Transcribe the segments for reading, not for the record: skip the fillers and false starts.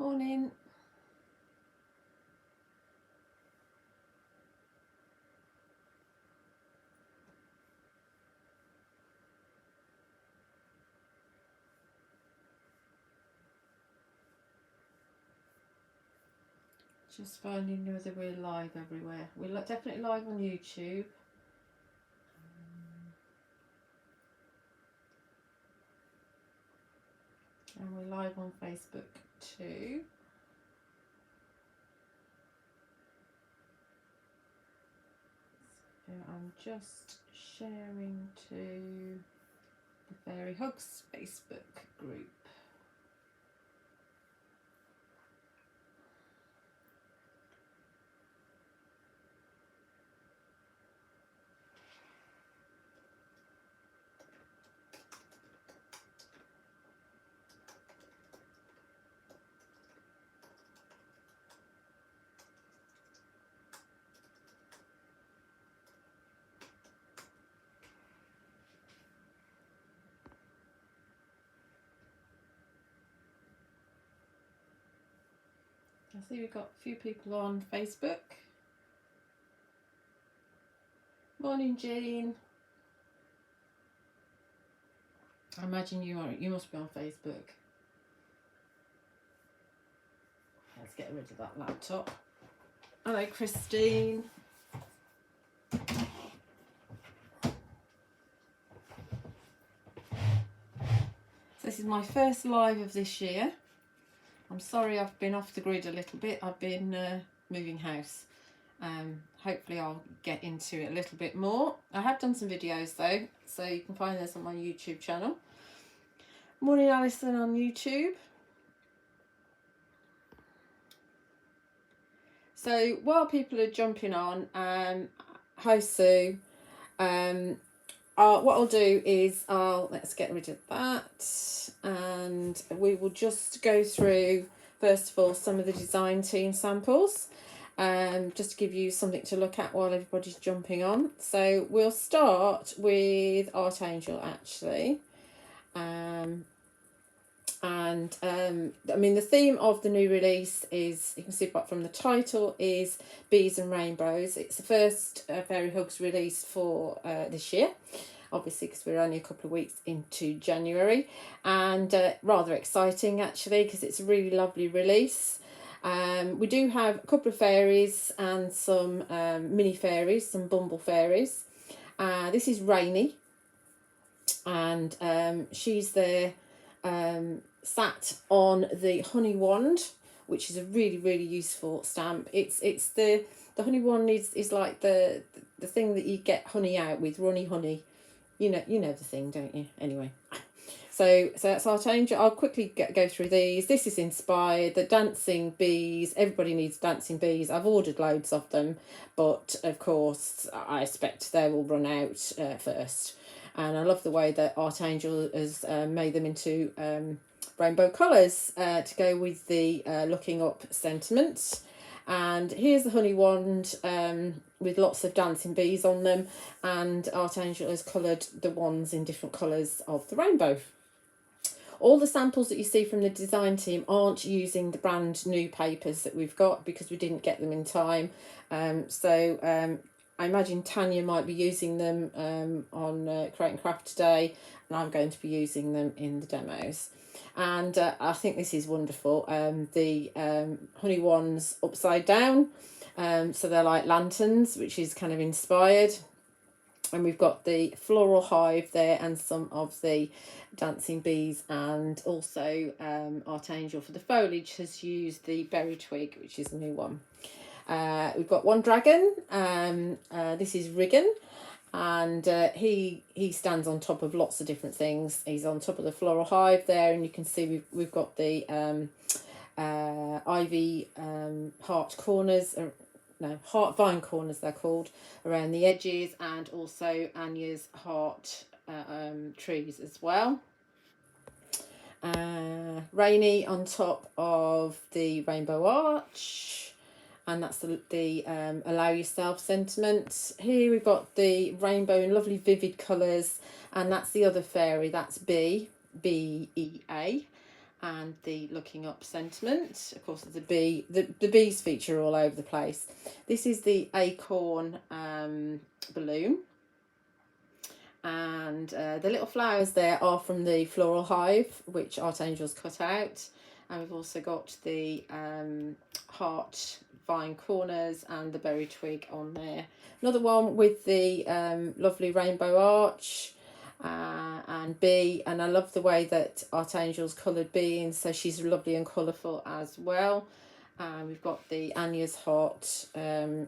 Morning. Just finding whether we're live everywhere. We're definitely live on YouTube. And we're live on Facebook too. So I'm just sharing to the Fairy Hugs Facebook group. I see we've got a few people on Facebook. Morning, Jean. I imagine you must be on Facebook. Let's get rid of that laptop. Hello, Christine. So this is my first live of this year. I'm sorry I've been off the grid a little bit. I've been moving house. Hopefully I'll get into it a little bit more. I have done some videos though, so you can find those on my YouTube channel. Morning, Alison on YouTube. So while people are jumping on, hi Sue. What I'll do is let's get rid of that, and we will just go through first of all some of the design team samples, just to give you something to look at while everybody's jumping on. So we'll start with Art Angel actually, I mean the theme of the new release is, you can see apart from the title, is Bees and Rainbows. It's the first Fairy Hugs release for this year, obviously because we're only a couple of weeks into January, and rather exciting actually because it's a really lovely release. We do have a couple of fairies and some mini fairies, some bumble fairies. This is Rainy, and she's there sat on the honey wand, which is a really useful stamp. It's the honey wand is like the thing that you get honey out with, runny honey. You know the thing, don't you? Anyway, so that's Art Angel. I'll quickly go through these. This is inspired. The dancing bees. Everybody needs dancing bees. I've ordered loads of them, but of course I expect they will run out first. And I love the way that Art Angel has made them into rainbow colours to go with the looking up sentiment. And here's the honey wand with lots of dancing bees on them, and Art Angel has coloured the wands in different colours of the rainbow. All the samples that you see from the design team aren't using the brand new papers that we've got because we didn't get them in time. I imagine Tanya might be using them on Create and Craft today, and I'm going to be using them in the demos. And I think this is wonderful. The honey wands upside down, so they're like lanterns, which is kind of inspired. And we've got the floral hive there and some of the dancing bees, and also Art Angel for the foliage has used the berry twig, which is a new one. We've got one dragon. This is Riggin, and he stands on top of lots of different things. He's on top of the floral hive there, and you can see we've got the ivy heart corners, heart vine corners they're called, around the edges, and also Anya's heart trees as well. Rainy on top of the rainbow arch, and that's the allow yourself sentiment. Here we've got the rainbow in lovely vivid colours, and that's the other fairy, that's B-E-A. and the looking up sentiment. Of course, the bee, the bees feature all over the place. This is the acorn balloon, and the little flowers there are from the floral hive, which Artangels cut out. And we've also got the heart vine corners and the berry twig on there. Another one with the lovely rainbow arch and bee, and I love the way that Artangels coloured bee in, so she's lovely and colourful as well. And we've got the Anya's heart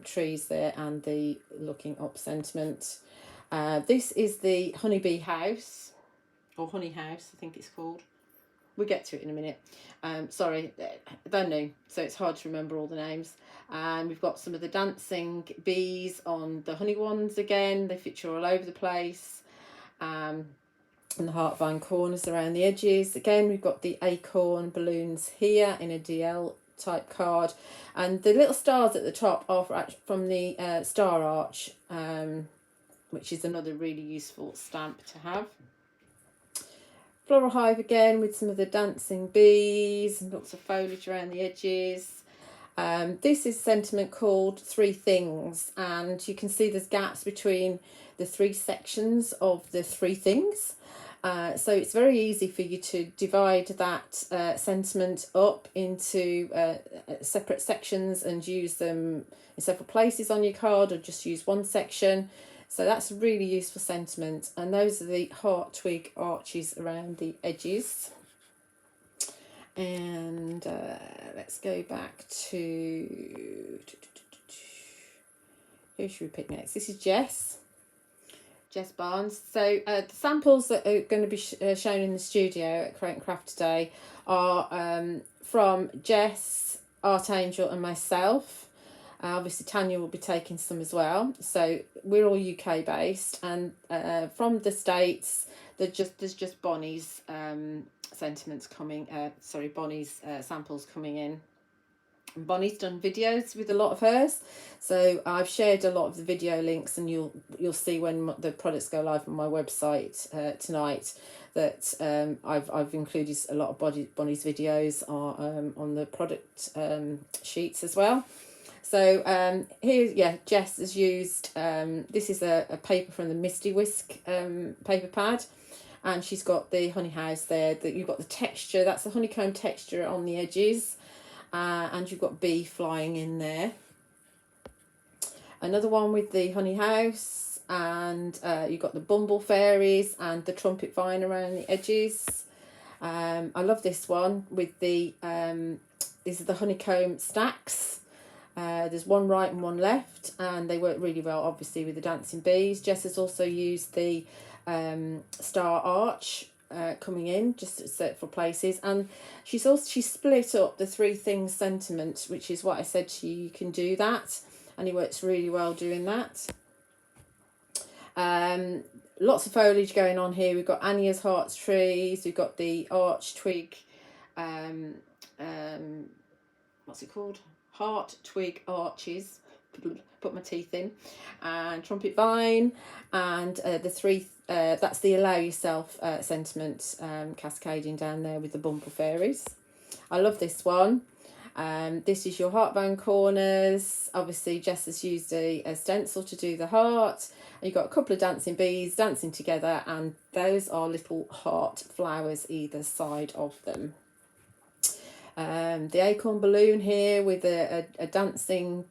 trees there and the looking up sentiment. This is the honeybee house, or honey house I think it's called. We'll get to it in a minute. Sorry, they're new, so it's hard to remember all the names. And we've got some of the dancing bees on the honey ones again. They feature all over the place. And the heart vine corners around the edges. Again, we've got the acorn balloons here in a DL type card. And the little stars at the top are from the Star Arch, which is another really useful stamp to have. Floral hive again with some of the dancing bees and lots of foliage around the edges. This is sentiment called Three Things, and you can see there's gaps between the three sections of the three things. So it's very easy for you to divide that sentiment up into separate sections and use them in several places on your card, or just use one section. So that's a really useful sentiment. And those are the heart twig arches around the edges. And let's go back to... Who should we pick next? This is Jess Barnes. So the samples that are going to be shown in the studio at Create and Craft today are from Jess, Artangel and myself. Obviously Tanya will be taking some as well. So we're all UK based, and from the States there's just Bonnie's sentiments coming, Bonnie's samples coming in. And Bonnie's done videos with a lot of hers, so I've shared a lot of the video links, and you'll see when the products go live on my website tonight that I've included a lot of Bonnie's videos on the product sheets as well. So here, Jess has used, this is a paper from the Misty Whisk paper pad, and she's got the honey house there, that you've got the texture, that's the honeycomb texture on the edges, and you've got bee flying in there. Another one with the honey house, and you've got the bumble fairies and the trumpet vine around the edges. I love this one with the, these are the honeycomb stacks. There's one right and one left, and they work really well obviously with the dancing bees. Jess has also used the Star Arch coming in just at several places, and she split up the Three Things sentiment, which is what I said to you, you can do that, and he works really well doing that. Lots of foliage going on here. We've got Anya's hearts trees, we've got the arch twig, what's it called? Heart twig arches, put my teeth in, and trumpet vine, and the three, that's the allow yourself sentiment cascading down there with the bumble fairies. I love this one. This is your heart vine corners. Obviously Jess has used a stencil to do the heart, and you've got a couple of dancing bees dancing together, and those are little heart flowers either side of them. The acorn balloon here with a dancing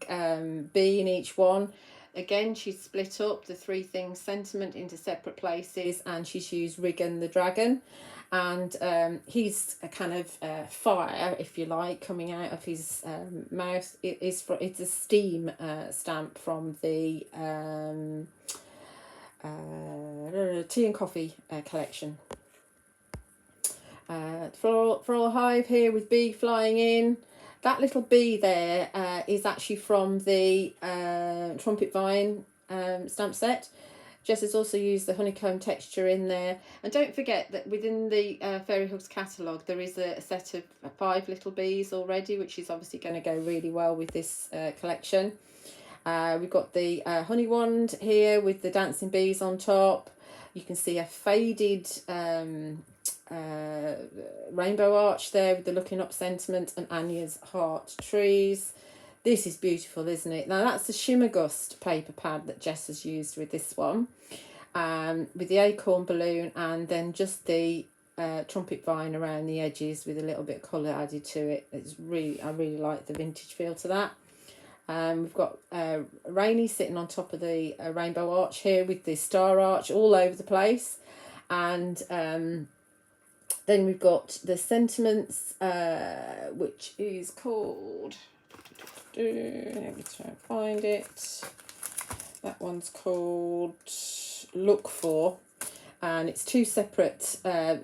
bee in each one. Again, she's split up the Three Things sentiment into separate places, and she's used Riggin the dragon, and he's a kind of fire, if you like, coming out of his mouth. It's a steam stamp from the tea and coffee collection. Floral hive here with bee flying in. That little bee there is actually from the trumpet vine stamp set. Jess has also used the honeycomb texture in there. And don't forget that within the Fairy Hugs catalogue there is a set of 5 little bees already, which is obviously going to go really well with this collection. We've got the honey wand here with the dancing bees on top. You can see a faded rainbow arch there with the looking up sentiment, and Anya's heart trees. This is beautiful, isn't it? Now that's the Shimmer Gust paper pad that Jess has used with this one, with the acorn balloon, and then just the trumpet vine around the edges with a little bit of colour added to it. I really like the vintage feel to that. We've got Rainy sitting on top of the rainbow arch here with the star arch all over the place, and then we've got the sentiments, which is called, let me try and find it. That one's called Look For, and it's two separate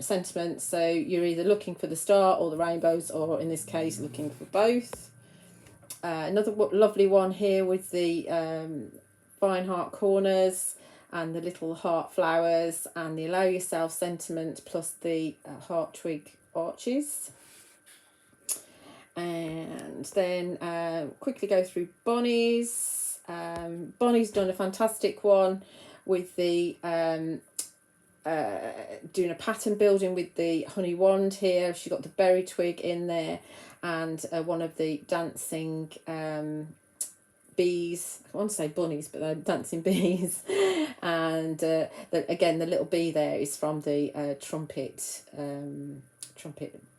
sentiments, so you're either looking for the star or the rainbows, or in this case looking for both. Another lovely one here with the vine heart corners and the little heart flowers and the Allow Yourself sentiment plus the heart twig arches. And then quickly go through Bonnie's. Bonnie's done a fantastic one with the doing a pattern building with the honey wand here. She got the berry twig in there, and one of the dancing bees. I want to say bunnies, but they're dancing bees. And again, the little bee there is from the trumpet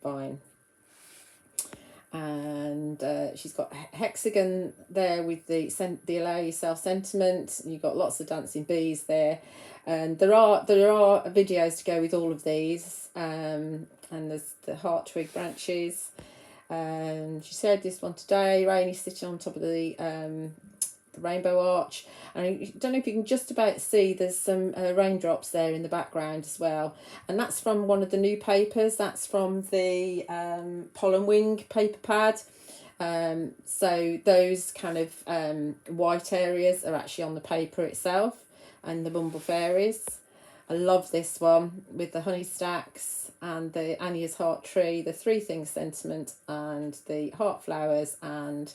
vine. And she's got hexagon there with the Allow Yourself sentiment. You've got lots of dancing bees there, and there are videos to go with all of these. And there's the heart twig branches. And she said this one today. Rainy sitting on top of the rainbow arch, and I don't know if you can just about see there's some raindrops there in the background as well, and that's from one of the new papers. That's from the Pollen Wing paper pad. So those kind of white areas are actually on the paper itself, and the Bumble Fairies. I love this one with the honey stacks and the Anya's heart tree, the three things sentiment, and the heart flowers, and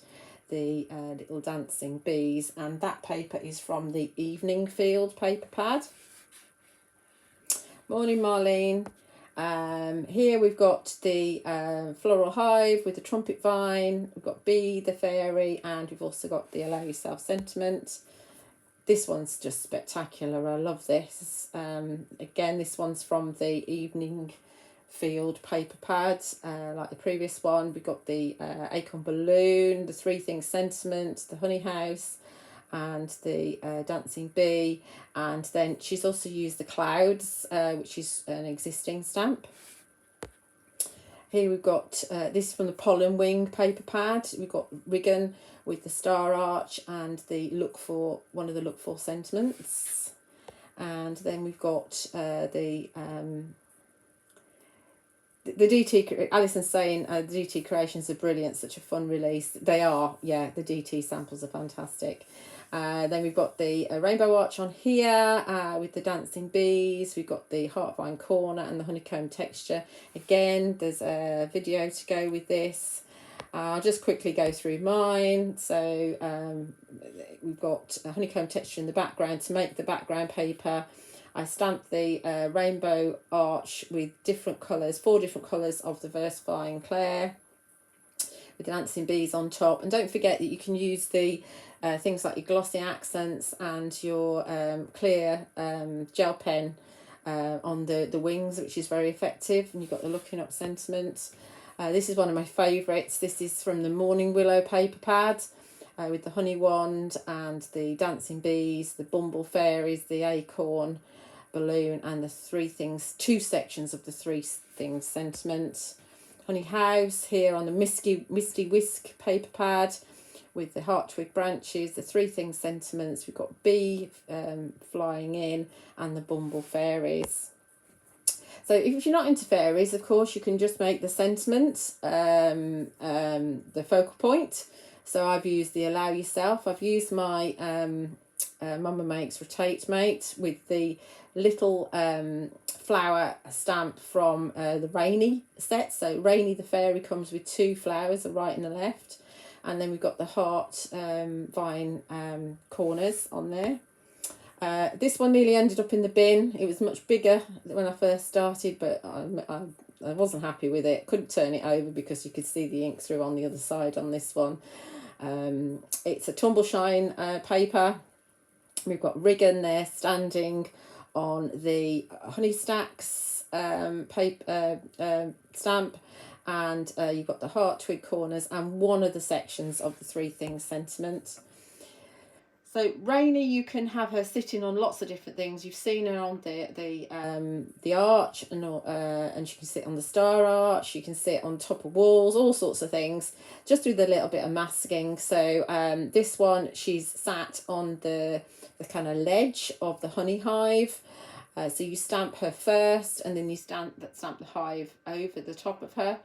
the little dancing bees. And that paper is from the Evening Field paper pad. Morning, Marlene. Here we've got the floral hive with the trumpet vine. We've got Bee the fairy, and we've also got the Allow Yourself sentiment. This one's just spectacular. I love this. Again, this one's from the Evening Field paper pad, like the previous one. We've got the acorn balloon, the three things sentiment, the honey house, and the dancing bee. And then she's also used the clouds, which is an existing stamp. Here we've got this from the Pollen Wing paper pad. We've got Riggin with the star arch and the one of the Look For sentiments. And then we've got the DT, Alison's saying the DT creations are brilliant, such a fun release. They are, yeah, the DT samples are fantastic. Then we've got the rainbow arch on here with the dancing bees. We've got the heart vine corner and the honeycomb texture. Again, there's a video to go with this. I'll just quickly go through mine. So we've got a honeycomb texture in the background to make the background paper. I stamped the rainbow arch with different colours, 4 different colours of the Versifying Claire with the dancing bees on top. And don't forget that you can use the things like your glossy accents and your clear gel pen on the wings, which is very effective. And you've got the Looking Up sentiment. This is one of my favourites. This is from the Morning Willow paper pad with the honey wand and the dancing bees, the Bumble Fairies, the acorn balloon, and the two sections of the three things sentiment. Honey house here on the Misty Whisk paper pad with the heart twig branches, the three things sentiments. We've got bee flying in, and the Bumble Fairies. So if you're not into fairies, of course, you can just make the sentiment the focal point. So I've used the Allow Yourself. I've used my Mama Makes Rotate Mate with the little flower stamp from the Rainy set. So Rainy the fairy comes with 2 flowers, the right and the left. And then we've got the heart vine corners on there. This one nearly ended up in the bin. It was much bigger when I first started, but I wasn't happy with it. Couldn't turn it over because you could see the ink through on the other side on this one. It's a tumble shine paper. We've got Riggin there standing on the Honey Stacks paper stamp, and you've got the heart twig corners and one of the sections of the Three Things sentiment. So Rainy, you can have her sitting on lots of different things. You've seen her on the arch, and she can sit on the star arch. You can sit on top of walls, all sorts of things, just with a little bit of masking. So this one, she's sat on the kind of ledge of the honey hive. So you stamp her first, and then you stamp the hive over the top of her.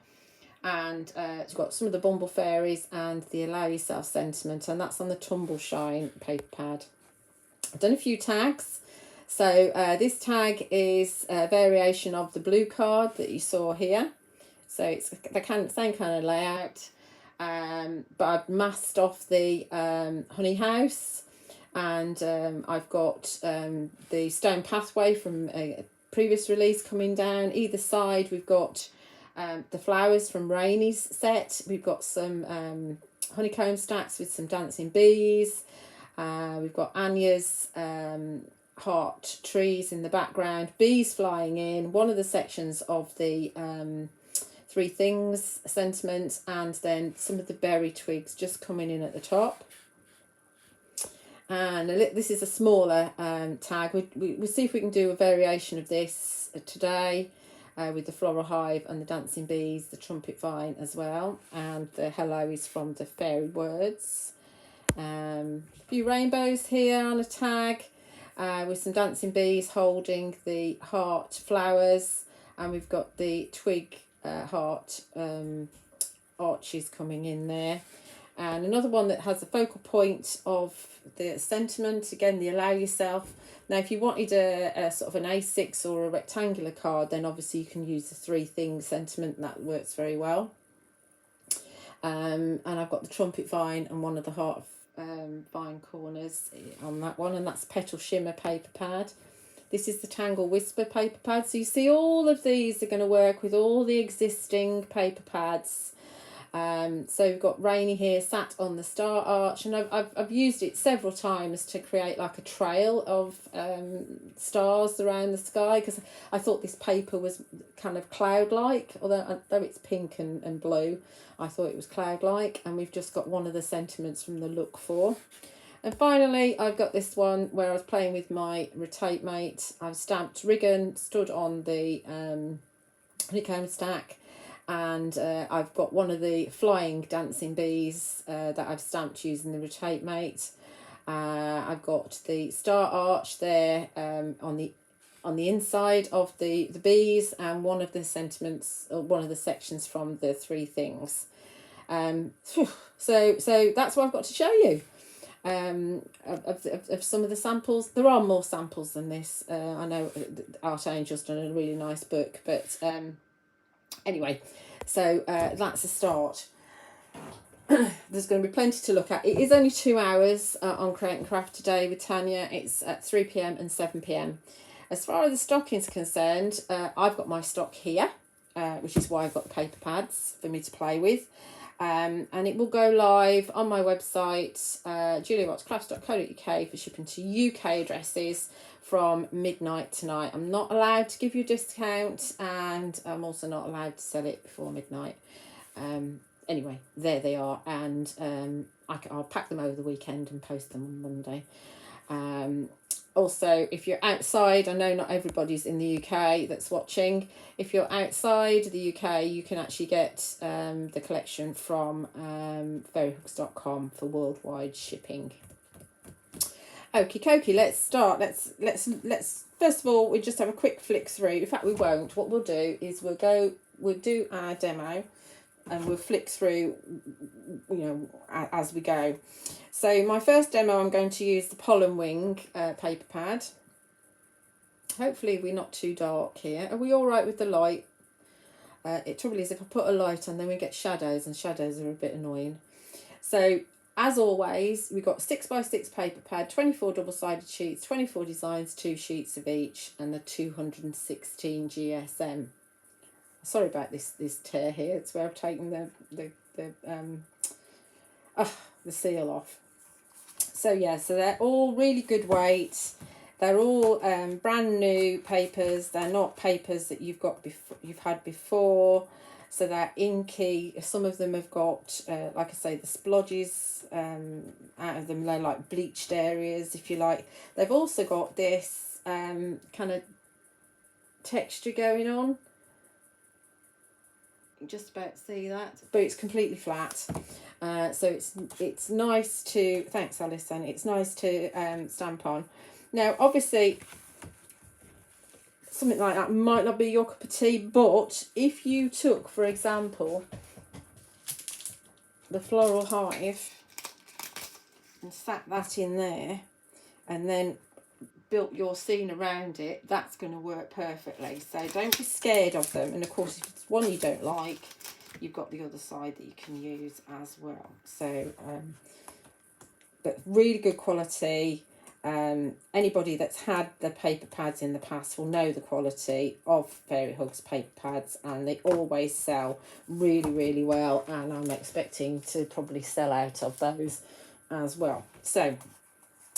And it's got some of the Bumble Fairies and the Allow Yourself sentiment, and that's on the Tumble Shine paper pad. I've done a few tags. So this tag is a variation of the blue card that you saw here. So it's the same kind of layout, but I've masked off the honey house, and I've got the stone pathway from a previous release coming down. Either side we've got the flowers from Rainy's set. We've got some honeycomb stacks with some dancing bees. We've got Anya's heart trees in the background, bees flying in, one of the sections of the Three Things sentiment, and then some of the berry twigs just coming in at the top. And this is a smaller tag. We'll see if we can do a variation of this today. With the floral hive and the dancing bees, the trumpet vine as well, and the hello is from the fairy words. A few rainbows here on a tag, with some dancing bees holding the heart flowers, and we've got the twig heart arches coming in there. And another one that has a focal point of the sentiment, again, the Allow Yourself. Now, if you wanted a sort of an A6 or a rectangular card, then obviously you can use the Three Things sentiment, and that works very well. And I've got the trumpet vine and one of the heart vine corners on that one, and that's Petal Shimmer paper pad. This is the Tangle Whisper paper pad. So you see all of these are going to work with all the existing paper pads. So we've got Rainy here sat on the star arch, and I've used it several times to create like a trail of stars around the sky, because I thought this paper was kind of cloud-like, although it's pink and blue, I thought it was cloud-like. And we've just got one of the sentiments from the Look For. And finally, I've got this one where I was playing with my Rotate Mate. I've stamped Riggin, stood on the honeycomb stack, and I've got one of the flying dancing bees that I've stamped using the Rotate Mate. I've got the star arch there on the inside of the bees, and one of the sentiments, or one of the sections from the Three Things. So that's what I've got to show you. Of some of the samples. There are more samples than this. I know Art Angel's done a really nice book, but anyway, so that's a start. There's going to be plenty to look at. It is only 2 hours on Create and Craft today with Tanya. It's at 3 p.m. and 7 p.m. As far as the stocking's concerned, I've got my stock here, which is why I've got the paper pads for me to play with. And it will go live on my website, juliawattscrafts.co.uk, for shipping to UK addresses from midnight tonight. I'm not allowed to give you a discount, and I'm also not allowed to sell it before midnight. Anyway, there they are, and I'll pack them over the weekend and post them on Monday. Also, if you're outside, I know not everybody's in the UK that's watching. If you're outside the UK, you can actually get the collection from fairyhooks.com for worldwide shipping. Okie dokie, let's start. Let's first of all, we just have a quick flick through. In fact, we won't. What we'll do is we'll do our demo, and we'll flick through, as we go. So my first demo, I'm going to use the Pollen Wing paper pad. Hopefully we're not too dark here. Are we all right with the light? It trouble is, if I put a light on, then we get shadows, and shadows are a bit annoying. So as always, we've got 6x6 paper pad, 24 double-sided sheets, 24 designs, 2 sheets of each, and the 216 GSM. Sorry about this tear here. It's where I've taken the seal off. So yeah, so they're all really good weight. They're all brand new papers. They're not papers that you've had before. So they're inky. Some of them have got, like I say, the splodges out of them. They're like bleached areas, if you like. They've also got this kind of texture going on. You can just about see that, but it's completely flat. So it's nice to, thanks Alison, it's nice to stamp on. Now obviously something like that might not be your cup of tea, but if you took, for example, the Floral Hive and sat that in there and then built your scene around it, that's going to work perfectly. So don't be scared of them. And of course, if it's one you don't like, you've got the other side that you can use as well. So but really good quality. Anybody that's had the paper pads in the past will know the quality of Fairy Hugs paper pads, and they always sell really, really well, and I'm expecting to probably sell out of those as well. So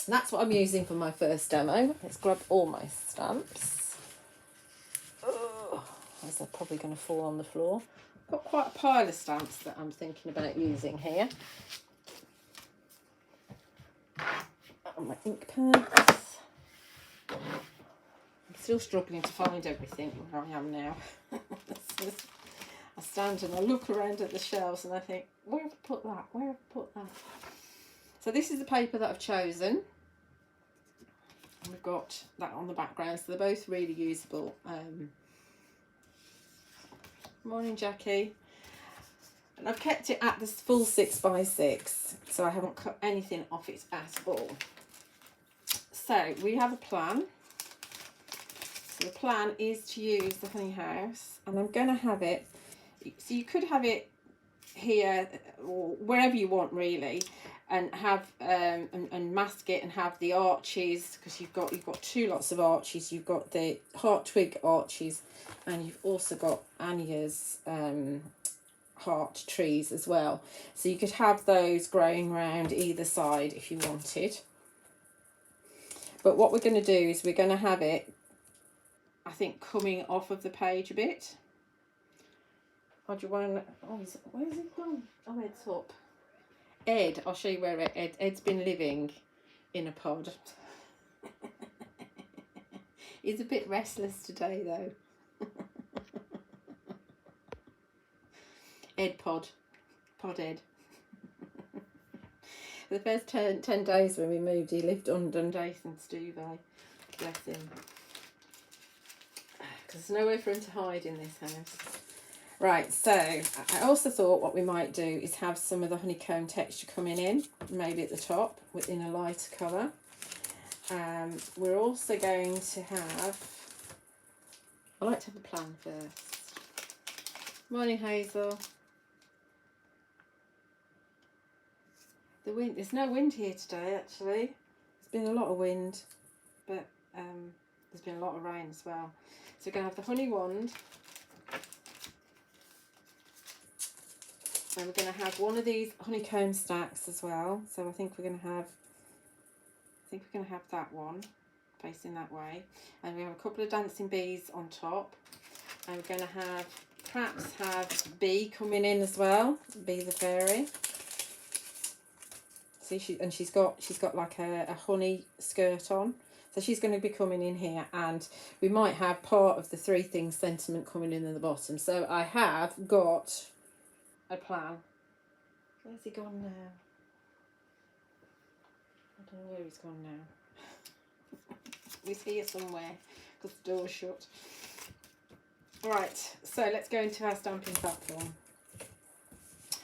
that's what I'm using for my first demo. Let's grab all my stamps. Oh, as they're probably going to fall on the floor. I've got quite a pile of stamps that I'm thinking about using here. And my ink pads. I'm still struggling to find everything where I am now. I stand and I look around at the shelves and I think, where have I put that? Where have I put that? So this is the paper that I've chosen. We've got that on the background, so they're both really usable. Morning, Jackie. And I've kept it at the full 6x6, so I haven't cut anything off it at all. So we have a plan. So the plan is to use the honey house, and I'm going to have it, so you could have it here or wherever you want really, and have and mask it and have the arches, because you've got two lots of arches. You've got the heart twig arches, and you've also got Anya's heart trees as well. So you could have those growing around either side if you wanted. But what we're going to do is we're going to have it, I think, coming off of the page a bit. Or do you want to, where's it gone? Oh, Ed's up. Ed, I'll show you where Ed's been living in a pod. He's a bit restless today though. Ed pod Ed. For the first 10 days when we moved, he lived under Jason's duvet. Bless him. Because there's nowhere for him to hide in this house. Right, so I also thought what we might do is have some of the honeycomb texture coming in, maybe at the top, in a lighter colour. We're also going to have, I like to have a plan first. Morning, Hazel. The wind, there's no wind here today actually. There's been a lot of wind, but there's been a lot of rain as well. So we're going to have the honey wand. And we're going to have one of these honeycomb stacks as well. So I think we're going to have, that one facing that way. And we have a couple of dancing bees on top. And we're going to perhaps have Bee coming in as well. Bee the fairy. See, she's got like a honey skirt on. So she's going to be coming in here, and we might have part of the Three Things sentiment coming in at the bottom. So I have got a plan. Where's he gone now? I don't know where he's gone now. He's here somewhere because the door's shut. Right, so let's go into our stamping platform.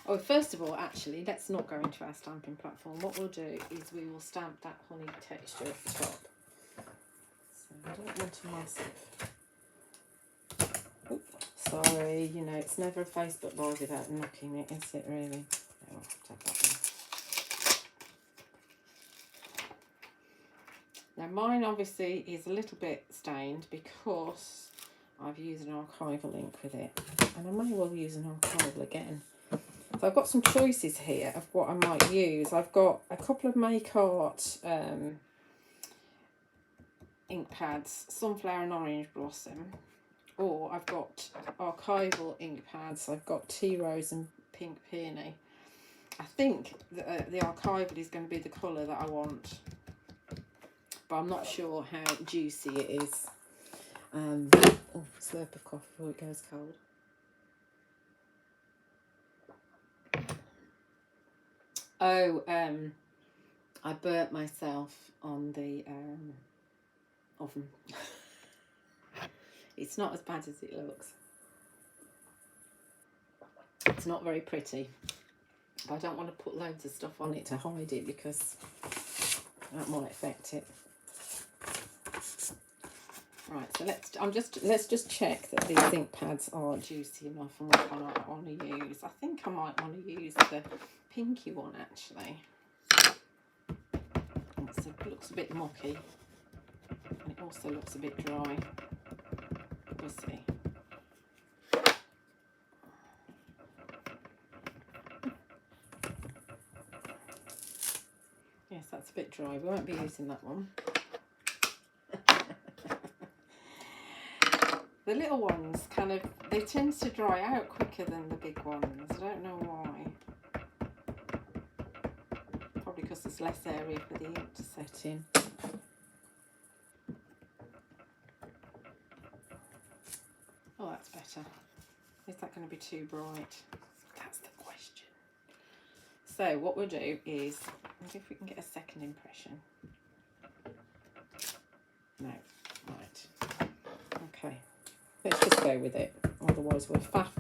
Oh, first of all, actually, let's not go into our stamping platform. What we'll do is we will stamp that honey texture at the top. So I don't want a massive... Oops, sorry, you know, it's never a Facebook Live without knocking it, is it really? No, I'll have to have that Now mine obviously is a little bit stained because I've used an archival ink with it, and I may well use an archival again. So I've got some choices here of what I might use. I've got a couple of Make Art ink pads, Sunflower and Orange Blossom, or I've got archival ink pads. I've got Tea Rose and Pink Peony. I think the archival is going to be the colour that I want, but I'm not sure how juicy it is. Oh, slurp of coffee before it goes cold. Oh, I burnt myself on the oven. It's not as bad as it looks. It's not very pretty. But I don't want to put loads of stuff on it to hide it because that might affect it. Right, so let's just check that these ink pads are juicy enough and what one I want to use. I think I might want to use the pinky one actually. It looks a bit mucky and it also looks a bit dry. We'll see. Yes, that's a bit dry. We won't be using that one. The little ones they tend to dry out quicker than the big ones. I don't know why. Probably because there's less area for the ink to set in. Oh, that's better. Is that going to be too bright? That's the question. So what we'll do is, let's see if we can get a second impression. No, right. Okay. Let's just go with it, otherwise we'll faff,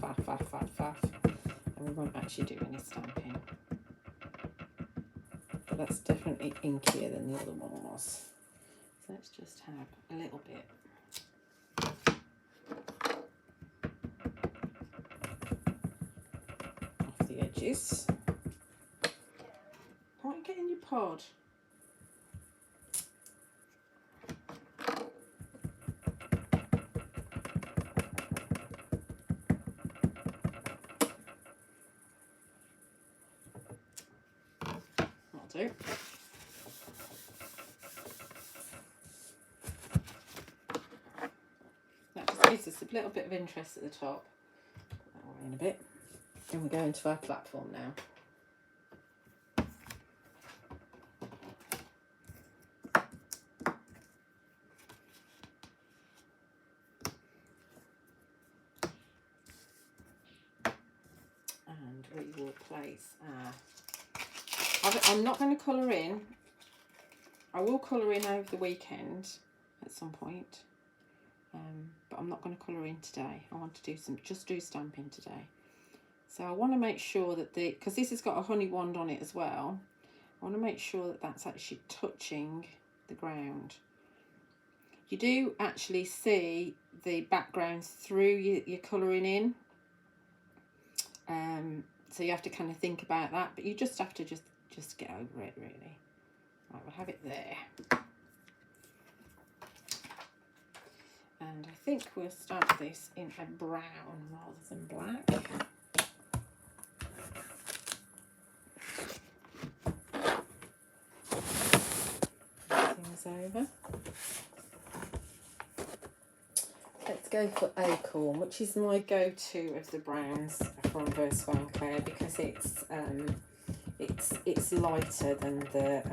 and we won't actually do any stamping. But that's definitely inkier than the other one was. So let's just have a little bit. Off the edges. Can't you get in your pod? Do. That just gives us a little bit of interest at the top. Put that away in a bit. And we're going to our platform now. And we will place our... I'm not going to colour in. I will colour in over the weekend at some point, but I'm not going to colour in today. I want to just do stamping today. So I want to make sure that because this has got a honey wand on it as well, I want to make sure that that's actually touching the ground. You do actually see the backgrounds through your colouring in, so you have to kind of think about that, but you just have to just get over it really. Right, we'll have it there. And I think we'll stamp this in a brown rather than black. Things over. Let's go for Acorn, which is my go-to of the browns from Vers Van Cleer because it's lighter than the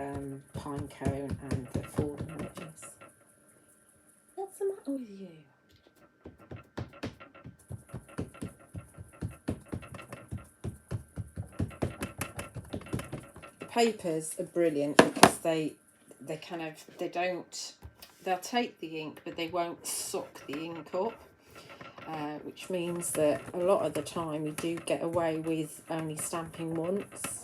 Pine Cone and the Fallen Images. What's the matter with you? The papers are brilliant because they'll take the ink but they won't suck the ink up, which means that a lot of the time you do get away with only stamping once.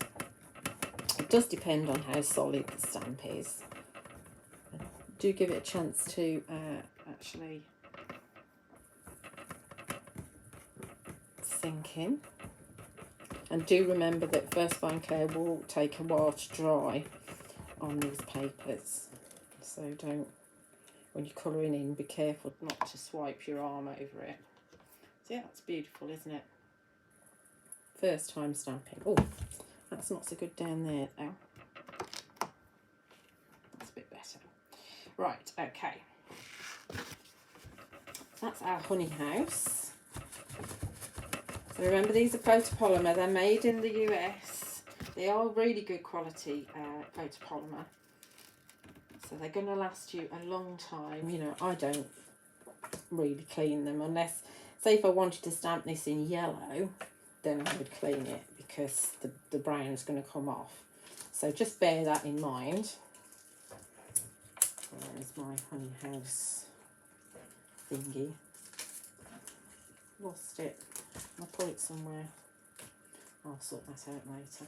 It does depend on how solid the stamp is. Do give it a chance to actually sink in. And do remember that Vers Van Cleer will take a while to dry on these papers. So don't, when you're colouring in, be careful not to swipe your arm over it. So yeah, that's beautiful, isn't it? First time stamping. Oh, that's not so good down there though. That's a bit better. Right, okay. That's our honey house. So remember, these are photopolymer. They're made in the US. They are really good quality photopolymer. So they're going to last you a long time. You know, I don't really clean them unless, say if I wanted to stamp this in yellow, then I would clean it because the brown is going to come off. So just bear that in mind. Where's my honey house thingy? Lost it. I'll put it somewhere. I'll sort that out later.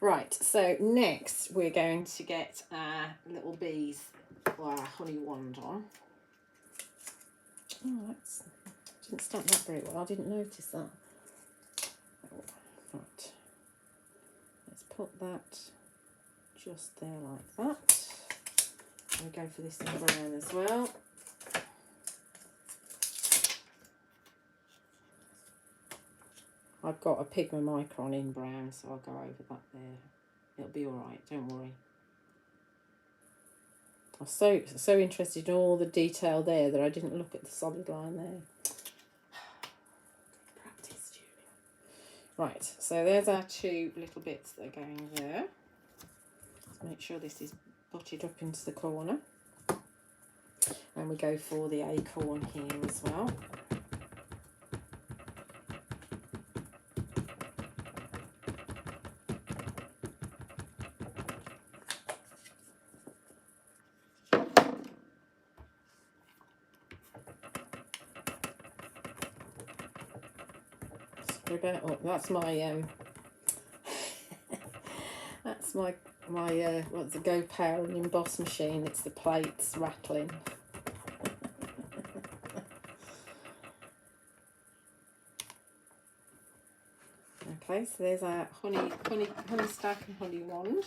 Right, so next we're going to get our little bees or our honey wand on. Oh, that's, didn't stamp that very well. I didn't notice that. Oh, right. Let's put that just there like that. And we go for this in brown as well. I've got a Pigma Micron in brown, so I'll go over that there. It'll be all right, don't worry. I was so interested in all the detail there that I didn't look at the solid line there. Practice, Julia. Right, so there's our two little bits that are going there. Let's make sure this is butted up into the corner. And we go for the acorn here as well. Oh, that's my that's my what's it, Go Power and Emboss machine. It's the plates rattling. Okay, so there's our honey stack and honey wand.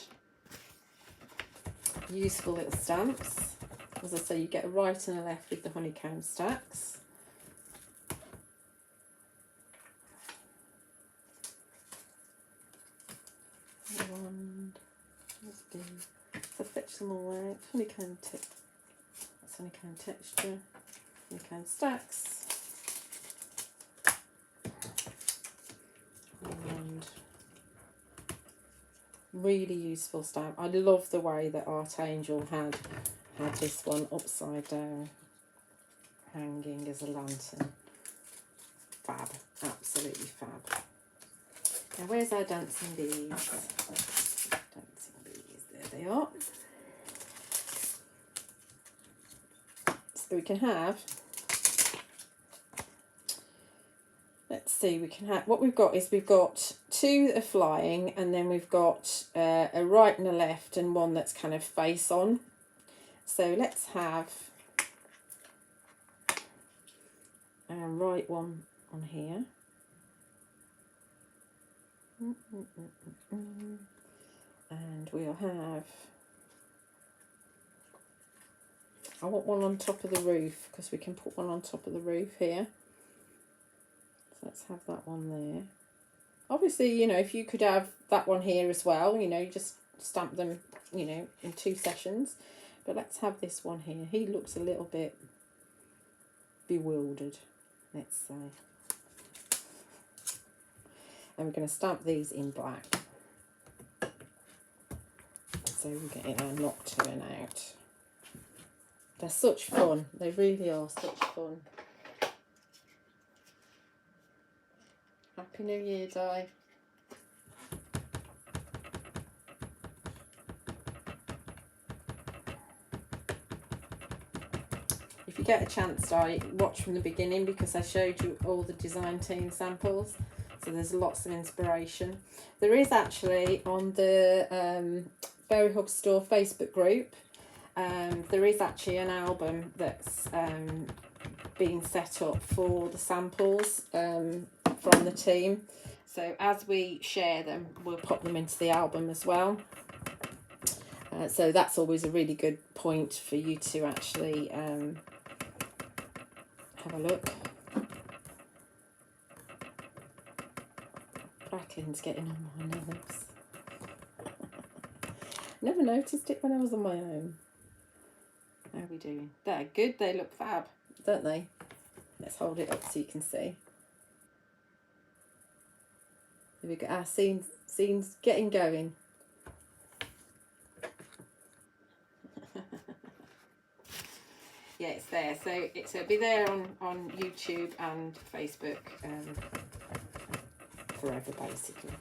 Useful little stamps. As I say, you get a right and a left with the honeycomb stacks. So fetch them all out. Honeycomb that's honeycomb texture. Honeycomb stacks. And really useful stamp. I love the way that Art Angel had this one upside down, hanging as a lantern. Fab, absolutely fab. Now where's our dancing bees? Dancing bees, there they are. So we can have, let's see, we can have, what we've got is we've got two that are flying, and then we've got a right and a left and one that's kind of face on. So let's have our right one on here. And we'll have, I want one on top of the roof because we can put one on top of the roof here. So let's have that one there. Obviously, you know, if you could have that one here as well, you know, you just stamp them, you know, in 2 sessions. But let's have this one here. He looks a little bit bewildered, let's say. And we're going to stamp these in black. So we're getting our nocturne out. They're such fun. They really are such fun. Happy New Year, Di. If you get a chance, Di, watch from the beginning because I showed you all the design team samples. So there's lots of inspiration. There is actually on the Berry Hug Store Facebook group, there is actually an album that's being set up for the samples from the team. So as we share them, we'll pop them into the album as well. So that's always a really good point for you to actually have a look. Crackling's getting on my nerves. Never noticed it when I was on my own. How are we doing? They're good. They look fab, don't they? Let's hold it up so you can see. Here we go. Our scene's getting going. Yeah, it's there. So it'll be there on YouTube and Facebook forever, basically.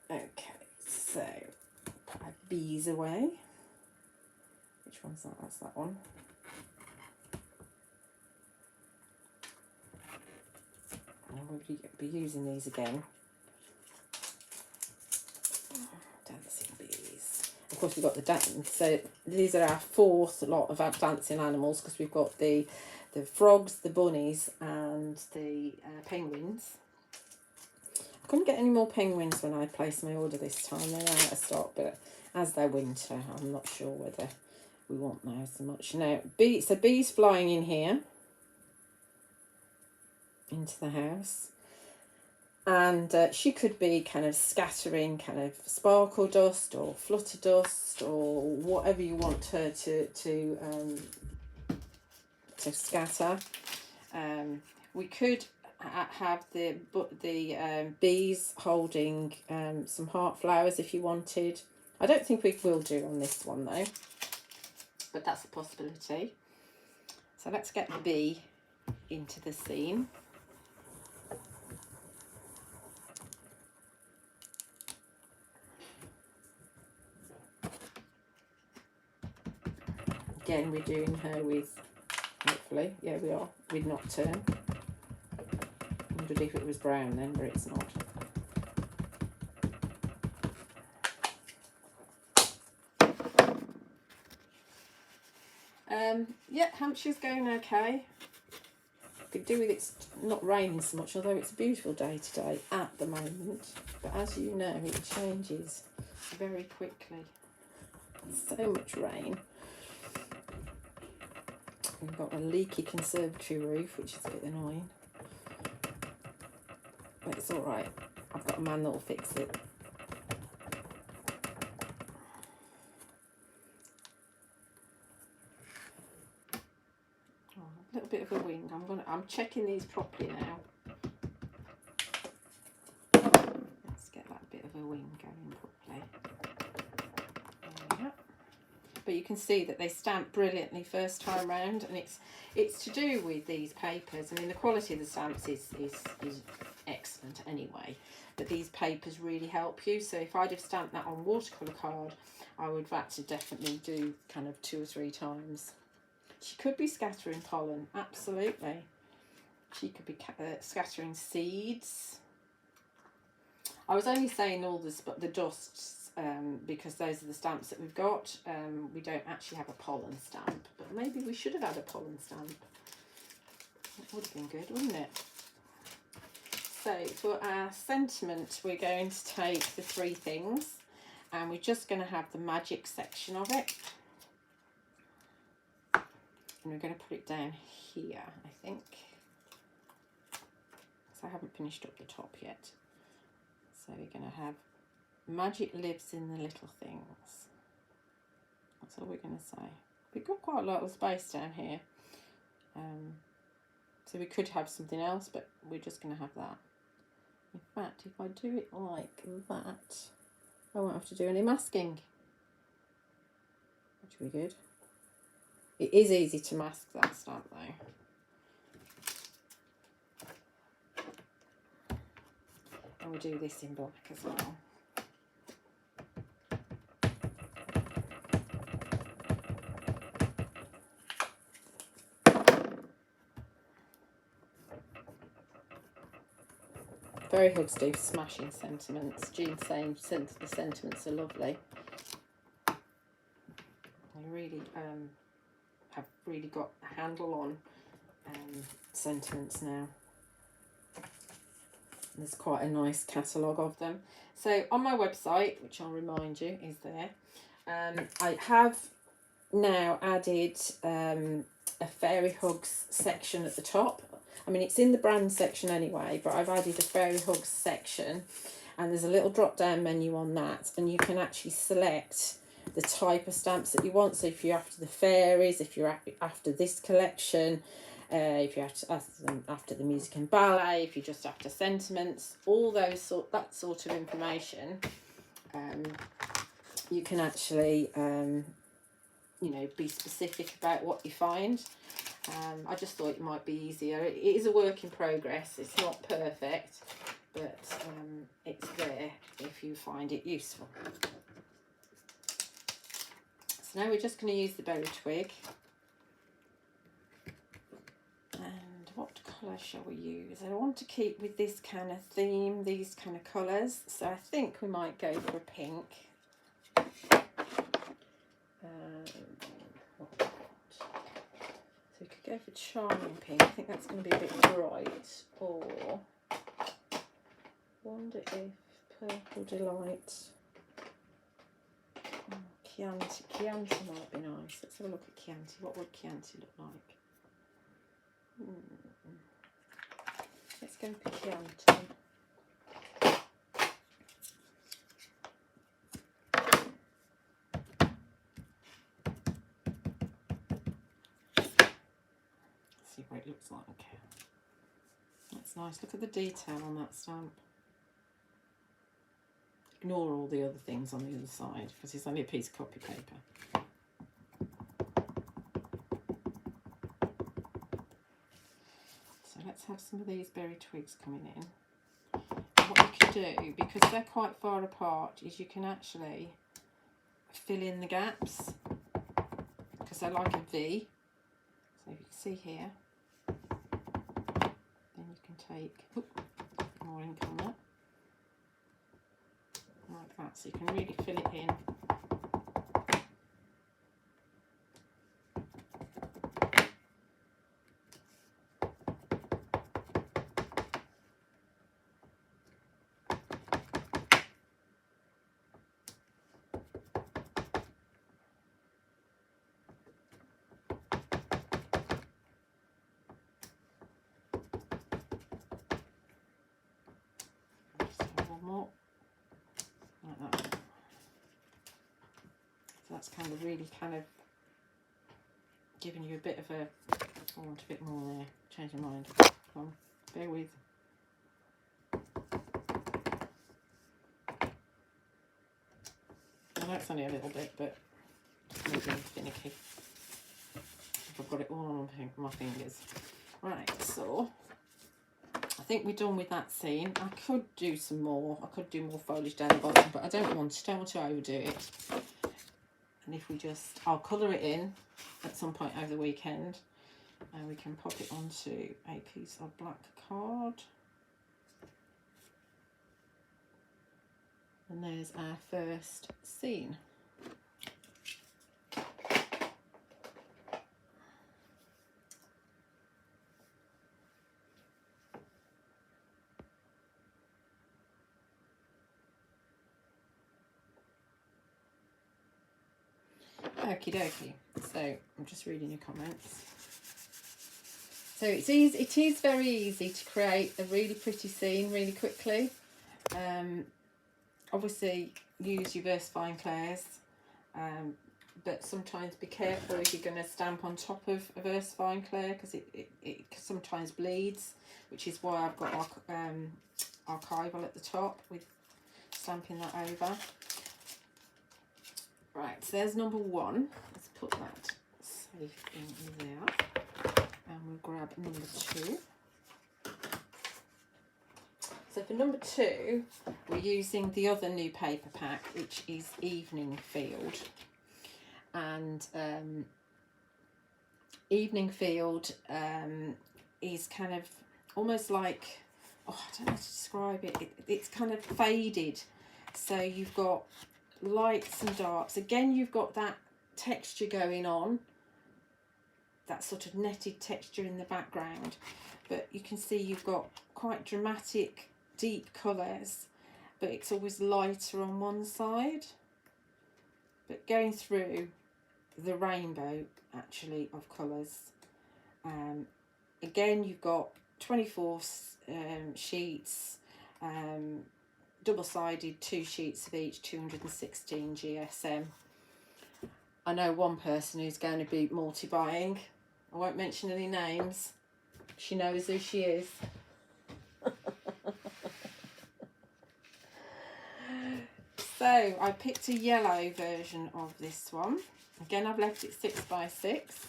Okay, so put our bees away. Which one's that? That's that one. And we'll be using these again. Dancing bees. Of course, we've got the dance. So these are our fourth lot of our dancing animals, because we've got the frogs, the bunnies, and the penguins. I couldn't get any more penguins when I placed my order this time. They're out of stock, but as they're winter, I'm not sure whether we want those so much. Now, so bees flying in here into the house, and she could be kind of scattering kind of sparkle dust or flutter dust or whatever you want her to scatter. We could have the bees holding some heart flowers if you wanted. I don't think we will do on this one though, but that's a possibility. So let's get the bee into the scene. Again, we're doing her with, hopefully, yeah we are, with Nocturne. I wondered if it was brown then, but it's not. Yeah, Hampshire's going okay. Could do with it's not raining so much, although it's a beautiful day today at the moment. But as you know, it changes very quickly. So much rain. We've got a leaky conservatory roof, which is a bit annoying. But it's alright. I've got a man that will fix it. Oh, a little bit of a wing. I'm checking these properly now. Let's get that bit of a wing going properly. There we go. But you can see that they stamp brilliantly first time round, and it's to do with these papers. I mean, the quality of the stamps is excellent anyway, but these papers really help you. So if I'd have stamped that on watercolour card, I would have had to definitely do kind of 2 or 3 times. She could be scattering pollen, absolutely. She could be scattering seeds. I was only saying all the dusts because those are the stamps that we've got. We don't actually have a pollen stamp, but maybe we should have had a pollen stamp. That would have been good, wouldn't it? So for our sentiment, we're going to take the 3 things, and we're just going to have the magic section of it. And we're going to put it down here, I think. So I haven't finished up the top yet. So we're going to have magic lives in the little things. That's all we're going to say. We've got quite a lot of space down here. So we could have something else, but we're just going to have that. In fact, if I do it like that, I won't have to do any masking. Which will be good. It is easy to mask that stamp though. And we'll do this in black as well. Fairy Hugs do smashing sentiments. Jean's saying the sentiments are lovely. They really have really got a handle on sentiments now. There's quite a nice catalogue of them. So on my website, which I'll remind you is there, I have now added a Fairy Hugs section at the top. I mean, it's in the brand section anyway, but I've added a Fairy Hugs section, and there's a little drop down menu on that, and you can actually select the type of stamps that you want. So if you're after the fairies, if you're after this collection, if you're after the music and ballet, if you're just after sentiments, all those that sort of information, you can actually you know, be specific about what you find. I just thought it might be easier. It is a work in progress. It's not perfect, but it's there if you find it useful. So now we're just going to use the berry twig. And what colour shall we use? I want to keep with this kind of theme, these kind of colours. So I think we might go for a pink. So we could go for Charming Pink. I think that's going to be a bit bright. Or wonder if Purple Delight. Chianti. Chianti might be nice. Let's have a look at Chianti. What would Chianti look like? Let's go for Chianti. See what it looks like. That's nice. Look at the detail on that stamp. Ignore all the other things on the other side because it's only a piece of copy paper. So let's have some of these berry twigs coming in. And what you can do, because they're quite far apart, is you can actually fill in the gaps because they're like a V. So you can see here. Then you can take more ink on that. Like that, so you can really fill it in. Just one more. Like that. So that's kind of really kind of giving you a bit of a, I want a bit more there, change my mind. Come on, bear with. I know it's only a little bit, but it's maybe finicky. If I've got it all on my fingers. Right, so I think we're done with that scene. I could do some more. I could do more foliage down the bottom, but I don't want to overdo it. And if we just, I'll colour it in at some point over the weekend, and we can pop it onto a piece of black card. And there's our first scene. Okie dokie. So I'm just reading your comments. So it is very easy to create a really pretty scene really quickly. Obviously use your VersaFine clays, but sometimes be careful if you're going to stamp on top of a VersaFine clay, because it sometimes bleeds, which is why I've got archival at the top with stamping that over. Right, so there's number one. Let's put that safe in there, and we'll grab number two. So for number two, we're using the other new paper pack, which is Evening Field. And Evening Field is kind of almost like, I don't know how to describe it. It's kind of faded. So you've got lights and darks. Again, you've got that texture going on, that sort of netted texture in the background. But you can see you've got quite dramatic deep colours, but it's always lighter on one side. But going through the rainbow actually of colours, again you've got 24 sheets, double-sided, 2 sheets of each, 216 GSM. I know one person who's going to be multi-buying. I won't mention any names. She knows who she is. So I picked a yellow version of this one. Again, I've left it 6 by 6.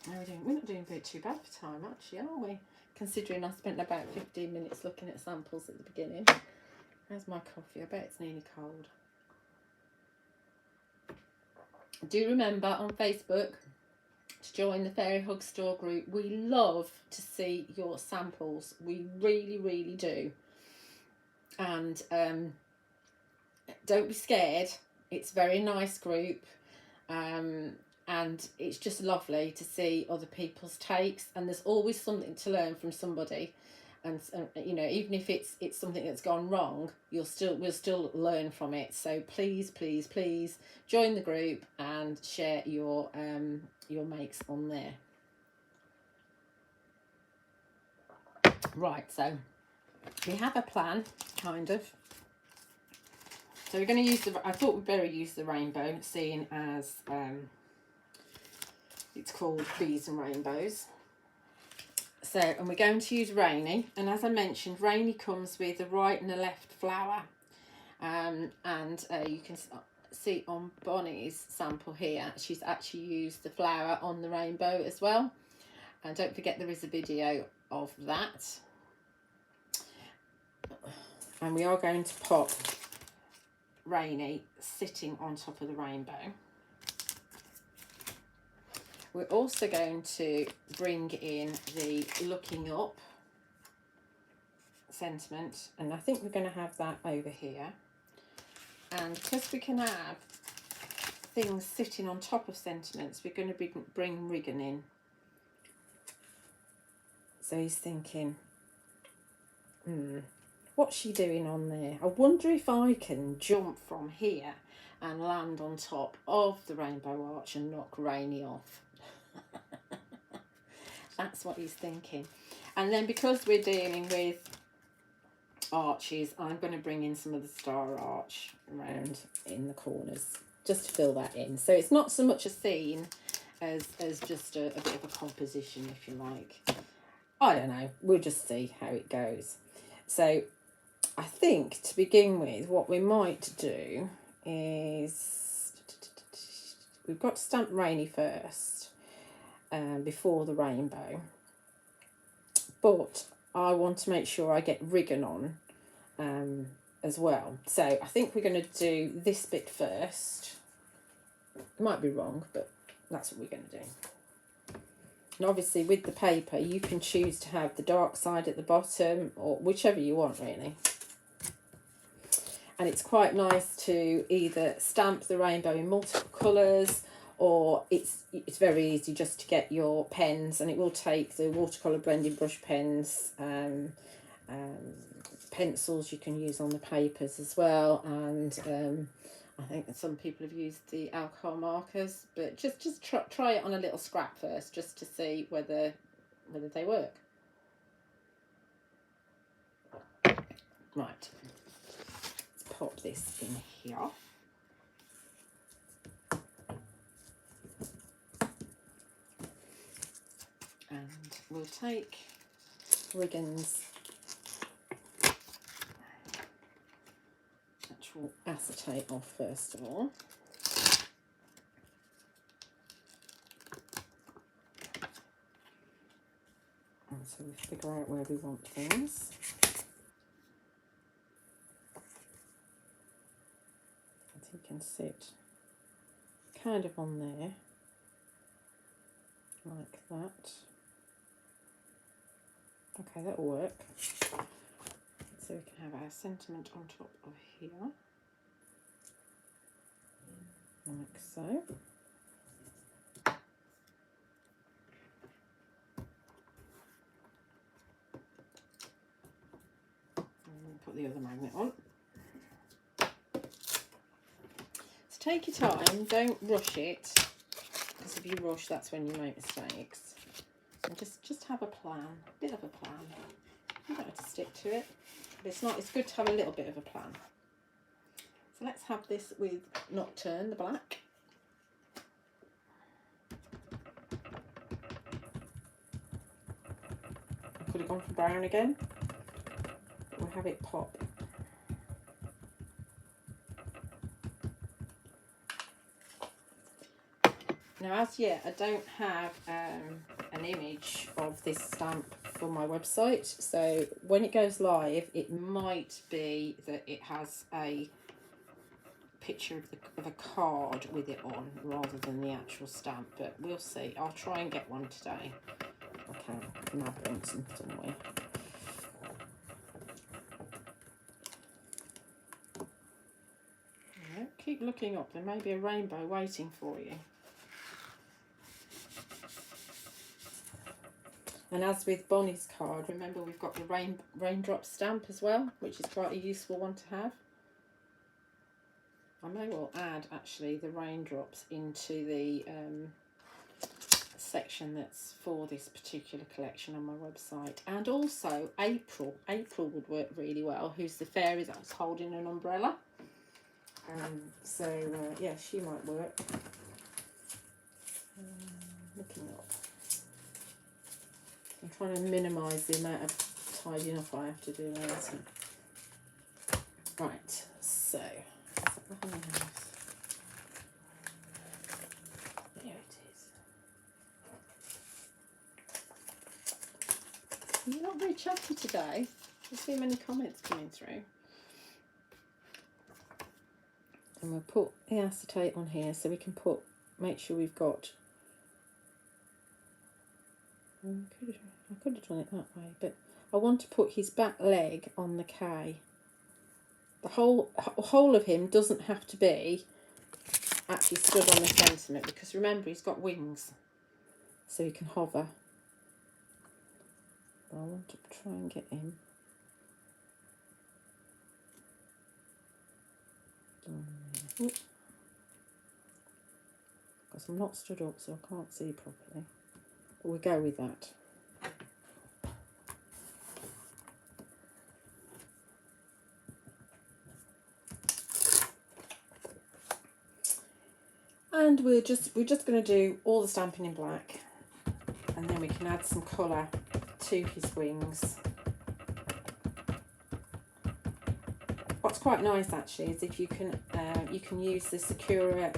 We're not doing a bit too bad for time, actually, are we? Considering I spent about 15 minutes looking at samples at the beginning. How's my coffee? I bet it's nearly cold. Do remember on Facebook to join the Fairy Hug Store group. We love to see your samples. We really, really do. And don't be scared. It's a very nice group. And it's just lovely to see other people's takes, and there's always something to learn from somebody, and you know, even if it's something that's gone wrong, we'll still learn from it. So please join the group and share your makes on there. Right, so we have a plan, kind of. So we're going to use I thought we'd better use the rainbow, seeing as it's called Bees and Rainbows. So, and we're going to use Rainy, and as I mentioned, Rainy comes with a right and a left flower, and you can see on Bonnie's sample here, she's actually used the flower on the rainbow as well. And don't forget, there is a video of that. And we are going to pop Rainy sitting on top of the rainbow. We're also going to bring in the Looking Up sentiment, and I think we're going to have that over here. And because we can have things sitting on top of sentiments, we're going to bring Riggin in. So he's thinking, what's she doing on there? I wonder if I can jump from here and land on top of the rainbow arch and knock Rainy off. That's what he's thinking. And then because we're dealing with arches, I'm going to bring in some of the star arch around in the corners just to fill that in. So it's not so much a scene as just a bit of a composition, if you like. I don't know, we'll just see how it goes. So I think to begin with, what we might do is we've got to stamp Rainy first. Before the rainbow, but I want to make sure I get Riggin on as well. So I think we're going to do this bit first. Might be wrong, but that's what we're going to do. And obviously with the paper, you can choose to have the dark side at the bottom, or whichever you want, really. And it's quite nice to either stamp the rainbow in multiple colours, or it's very easy just to get your pens, and it will take the watercolour blending brush pens, pencils you can use on the papers as well, and I think that some people have used the alcohol markers, but just try it on a little scrap first, just to see whether they work. Right, let's pop this in here. And we'll take Riggin's actual acetate off first of all. And so we figure out where we want things. And he can sit kind of on there, like that. Okay, that'll work. So we can have our sentiment on top of here, like so. the other magnet on. So take your time, don't rush it, because if you rush, that's when you make mistakes. And just have a plan, a bit of a plan. You don't have to stick to it, but it's good to have a little bit of a plan. So let's have this with Nocturne, the black. I could have gone for brown again, but we'll have it pop. Now, as yet, I don't have an image of this stamp for my website, so when it goes live, it might be that it has a picture of a card with it on rather than the actual stamp, but we'll see. I'll try and get one today. I can nab one somewhere. Yeah, keep looking up. There may be a rainbow waiting for you. And as with Bonnie's card, remember we've got the raindrop stamp as well, which is quite a useful one to have. I may well add actually the raindrops into the section that's for this particular collection on my website. And also April would work really well, who's the fairy that's holding an umbrella. Yeah, she might work. Looking up. I'm trying to minimise the amount of tidying up I have to do later. Right, so there it is. You're not very chatty today. There's too many comments coming through. And we'll put the acetate on here so we can make sure we've got. I could have done it that way, but I want to put his back leg on the K. The whole of him doesn't have to be actually stood on the sentiment, because remember he's got wings, so he can hover. But I want to try and get him because I'm not stood up, so I can't see properly. But we'll go with that. And we're just going to do all the stamping in black, and then we can add some colour to his wings. What's quite nice actually is if you can use the Sakura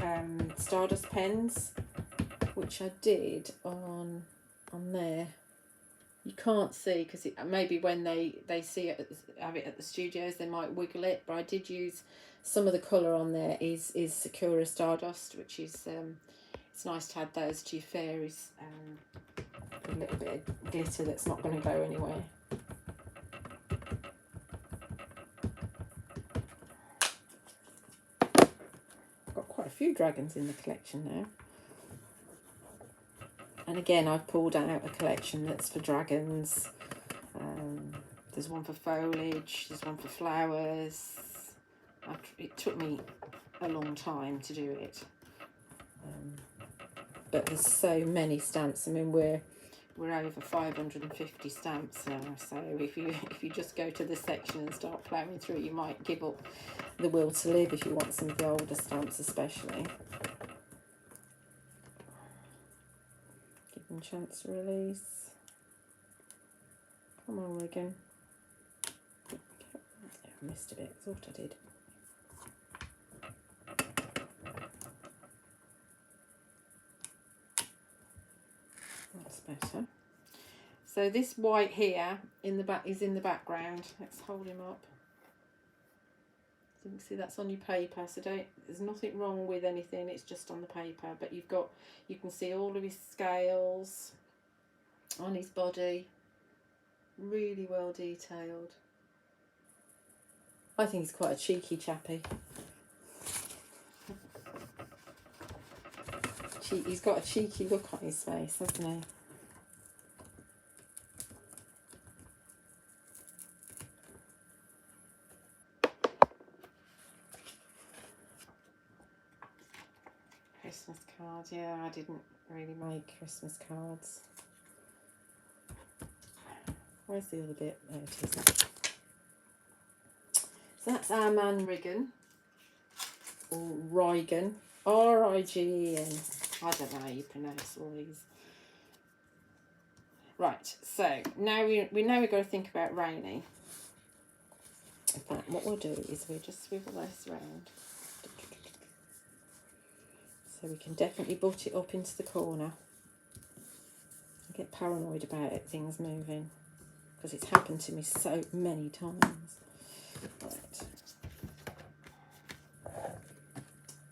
Stardust pens, which I did on there. You can't see because maybe when they see it, have it at the studios, they might wiggle it, but I did use some of the colour on there is Sakura Stardust, which is it's nice to add those to your fairies. A little bit of glitter that's not going to go anywhere. Got quite a few dragons in the collection now. And again, I've pulled out a collection that's for dragons. There's one for foliage, there's one for flowers. It took me a long time to do it. But there's so many stamps. I mean, we're over 550 stamps now. So if you just go to the section and start ploughing through, you might give up the will to live if you want some of the older stamps especially. Give them a chance to release. Come on, Wigan. I missed a bit, thought I did. That's better. So this white here in the back is in the background. Let's hold him up. So you can see that's on your paper. So there's nothing wrong with anything. It's just on the paper. But you can see all of his scales on his body. Really well detailed. I think he's quite a cheeky chappy. He's got a cheeky look on his face, hasn't he? Christmas cards. Yeah, I didn't really make Christmas cards. Where's the other bit? There it is. So that's our man Rigan, or Rigan, R-I-G-E-N. I don't know how you pronounce all these. Right, so now we know we've got to think about Rainy. In fact, what we'll do is we'll just swivel this around. So we can definitely butt it up into the corner. I get paranoid about it, things moving, because it's happened to me so many times. Right.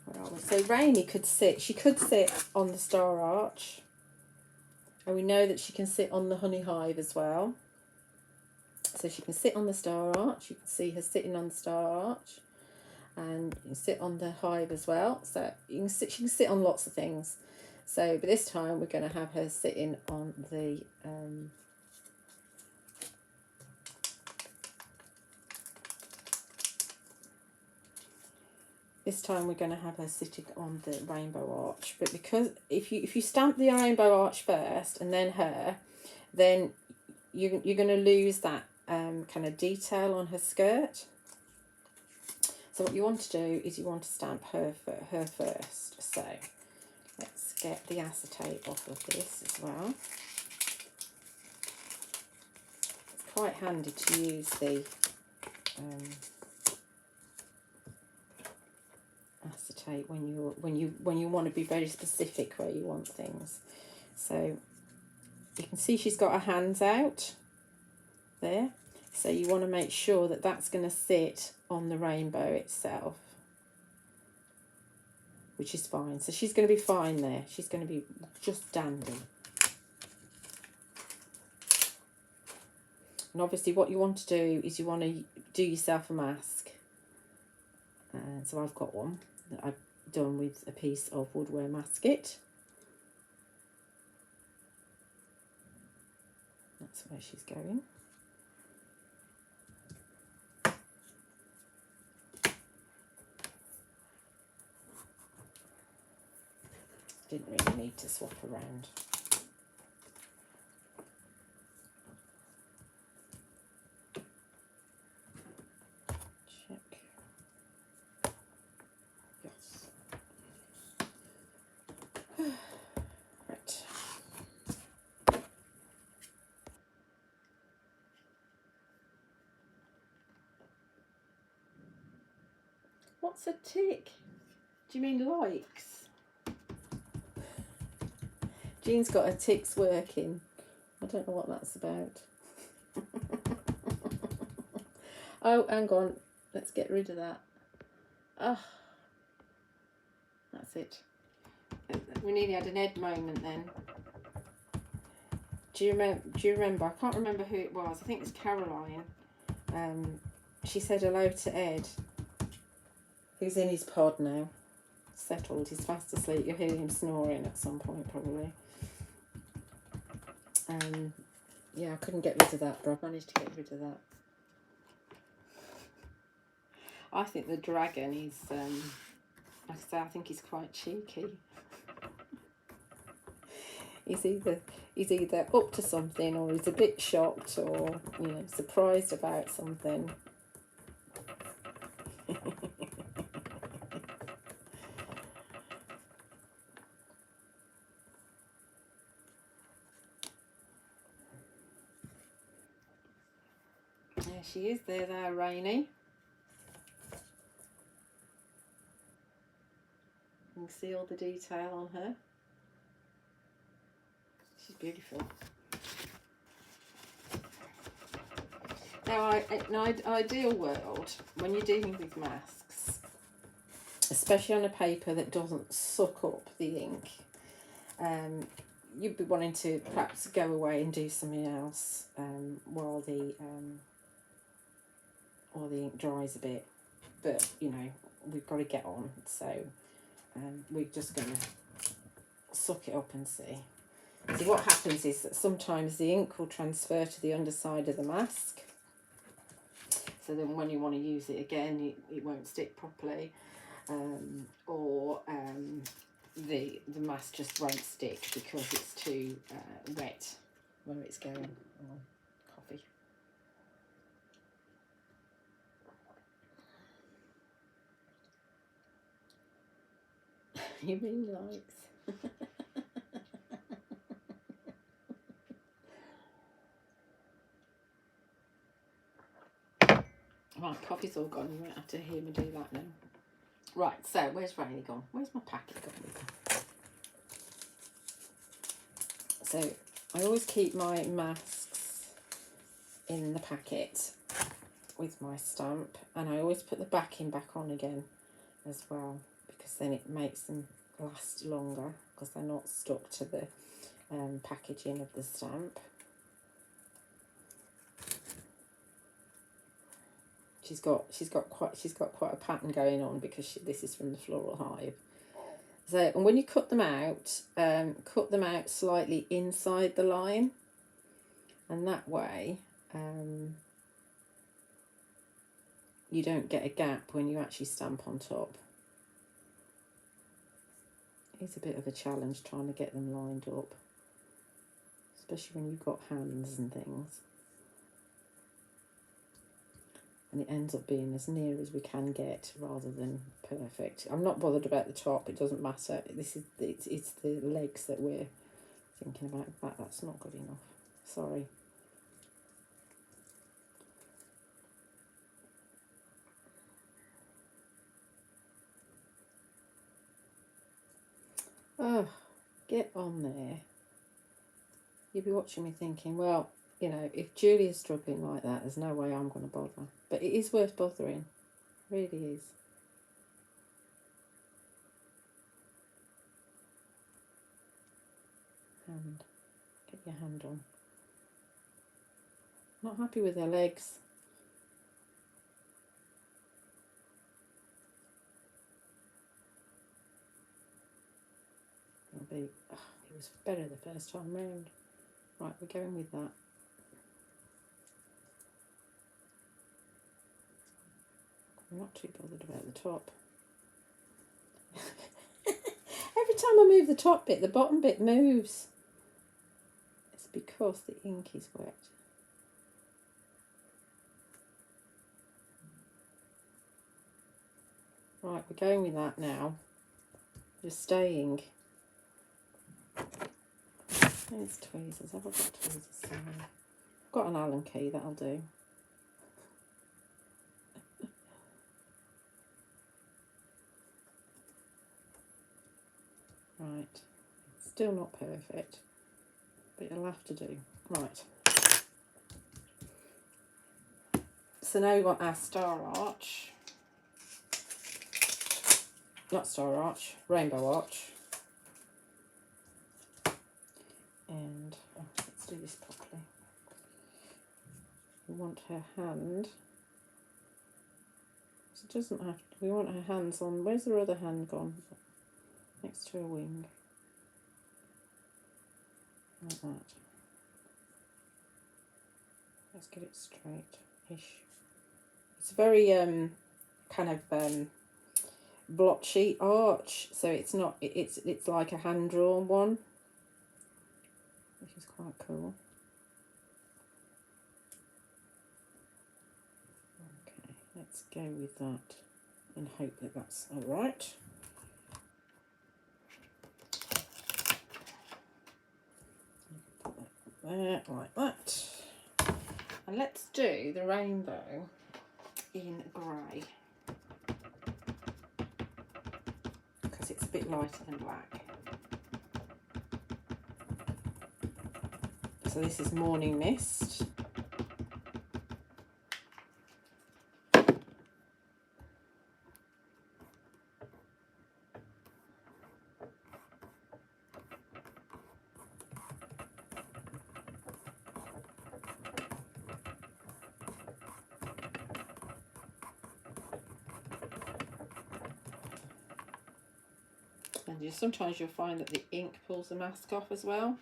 Where are we? So Rainy could sit, she could sit on the star arch. And we know that she can sit on the honey hive as well. So she can sit on the star arch. You can see her sitting on the star arch. And you can sit on the hive as well. So you can sit, she can sit on lots of things. So, but this time we're going to have her sitting on the this time we're going to have her sitting on the rainbow arch. But because if you stamp the rainbow arch first and then her, then you're going to lose that kind of detail on her skirt. So what you want to do is you want to stamp her first. So let's get the acetate off of this as well. It's quite handy to use the acetate when you want to be very specific where you want things. So you can see she's got her hands out there. So you want to make sure that that's going to sit on the rainbow itself, which is fine. So she's going to be fine there. She's going to be just dandy. And obviously what you want to do is you want to do yourself a mask. So I've got one that I've done with a piece of woodware masket. That's where she's going. Didn't really need to swap around. Check. Yes. Right. What's a tick? Do you mean likes? Jean's got her ticks working. I don't know what that's about. Oh, hang on. Let's get rid of that. Oh, that's it. We nearly had an Ed moment then. Do you remember? I can't remember who it was. I think it was Caroline. She said hello to Ed, who's in his pod now. Settled. He's fast asleep. You'll hear him snoring at some point probably. Yeah, I couldn't get rid of that, but I've managed to get rid of that. I think the dragon is, like I say, I think he's quite cheeky. He's either up to something, or he's a bit shocked, or surprised about something. There she is. There, Rainy. You can see all the detail on her. She's beautiful. Now, in an ideal world, when you're dealing with masks, especially on a paper that doesn't suck up the ink, you'd be wanting to perhaps go away and do something else while the ink dries a bit. But we've got to get on, so we're just going to suck it up and see. See, what happens is that sometimes the ink will transfer to the underside of the mask, so then when you want to use it again, it won't stick properly, or the the mask just won't stick because it's too wet where it's going. Oh, coffee. You mean likes? Right, coffee's all gone. You won't have to hear me do that now. Right, so where's Rainy gone? Where's my packet gone? So I always keep my masks in the packet with my stamp, and I always put the backing back on again as well, because then it makes them last longer because they're not stuck to the packaging of the stamp. She's got quite a pattern going on because this is from the Floral Hive. So, and when you cut them out slightly inside the line, and that way you don't get a gap when you actually stamp on top. It's a bit of a challenge trying to get them lined up, especially when you've got hands and things. And it ends up being as near as we can get rather than perfect. I'm not bothered about the top, it doesn't matter. It's the legs that we're thinking about. In fact, that's not good enough. Sorry. Oh, get on there. You'll be watching me thinking, well, you know, if Julia's struggling like that, there's no way I'm going to bother. But it is worth bothering. It really is. Hand. Get your hand on. Not happy with her legs. It was better the first time round. Right, we're going with that. I'm not too bothered about the top. Every time I move the top bit, the bottom bit moves. It's because the ink is wet. Right, we're going with that now. Just staying. There's tweezers. Have I got tweezers somewhere? I've got an Allen key, that'll do. Right. Still not perfect, but it'll have to do. Right. So now we want our star arch. Not star arch, rainbow arch. And let's do this properly. We want her hand. So it doesn't have to, we want her hands on, where's her other hand gone? Next to her wing. Like that. Let's get it straight-ish. It's a very kind of blotchy arch, so it's not, it's like a hand-drawn one, which is quite cool. Okay, let's go with that and hope that that's all right. Put that there, like that. And let's do the rainbow in grey, because it's a bit lighter than black. So this is Morning Mist. And sometimes you'll find that the ink pulls the mask off as well.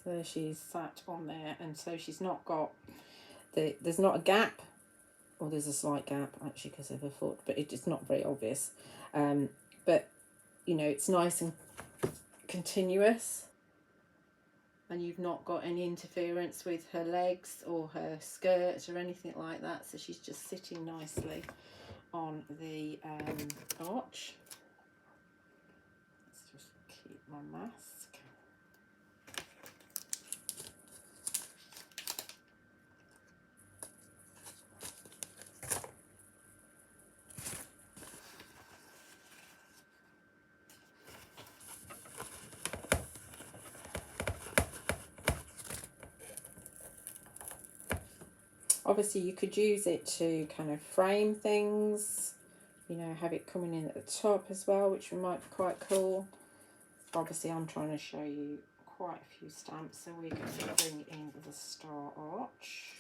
So she's sat on there, and so she's not got there's not a gap, or there's a slight gap actually because of her foot, but it's not very obvious. But you know, it's nice and continuous, and you've not got any interference with her legs or her skirt or anything like that. So she's just sitting nicely on the arch. Let's just keep my mask. Obviously you could use it to kind of frame things, you know, have it coming in at the top as well, which might be quite cool. Obviously I'm trying to show you quite a few stamps, so we can bring in the star arch.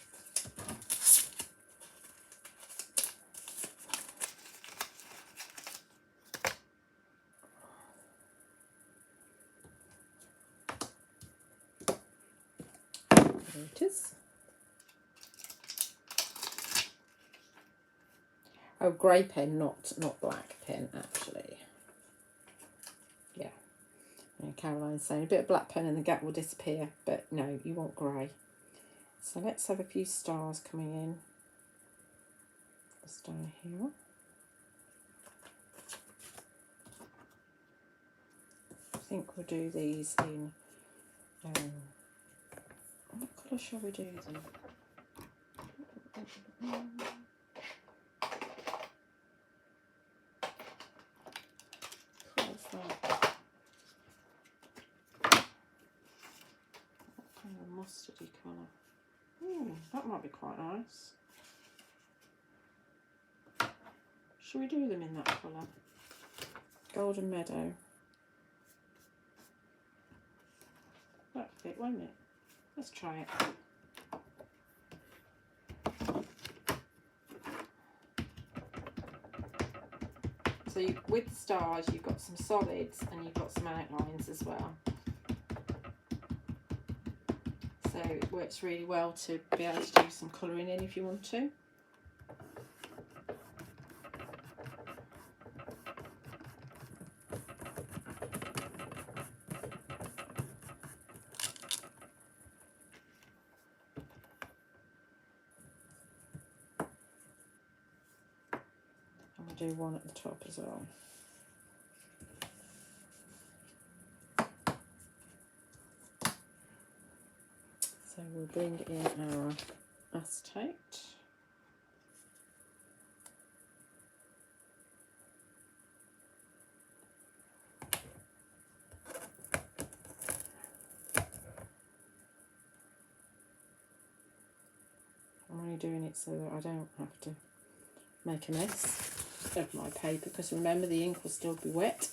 There it is. Oh, grey pen, not black pen, actually. Yeah. And Caroline's saying a bit of black pen and the gap will disappear, but no, you want grey. So let's have a few stars coming in. A star here. I think we'll do these in, what colour shall we do them? Mustardy colour. That might be quite nice. Shall we do them in that colour? Golden Meadow. That'll fit, won't it? Let's try it. So with the stars, you've got some solids and you've got some outlines as well. So it works really well to be able to do some colouring in if you want to. And we'll do one at the top as well. So we'll bring in our acetate. I'm only doing it so that I don't have to make a mess of my paper, because remember the ink will still be wet.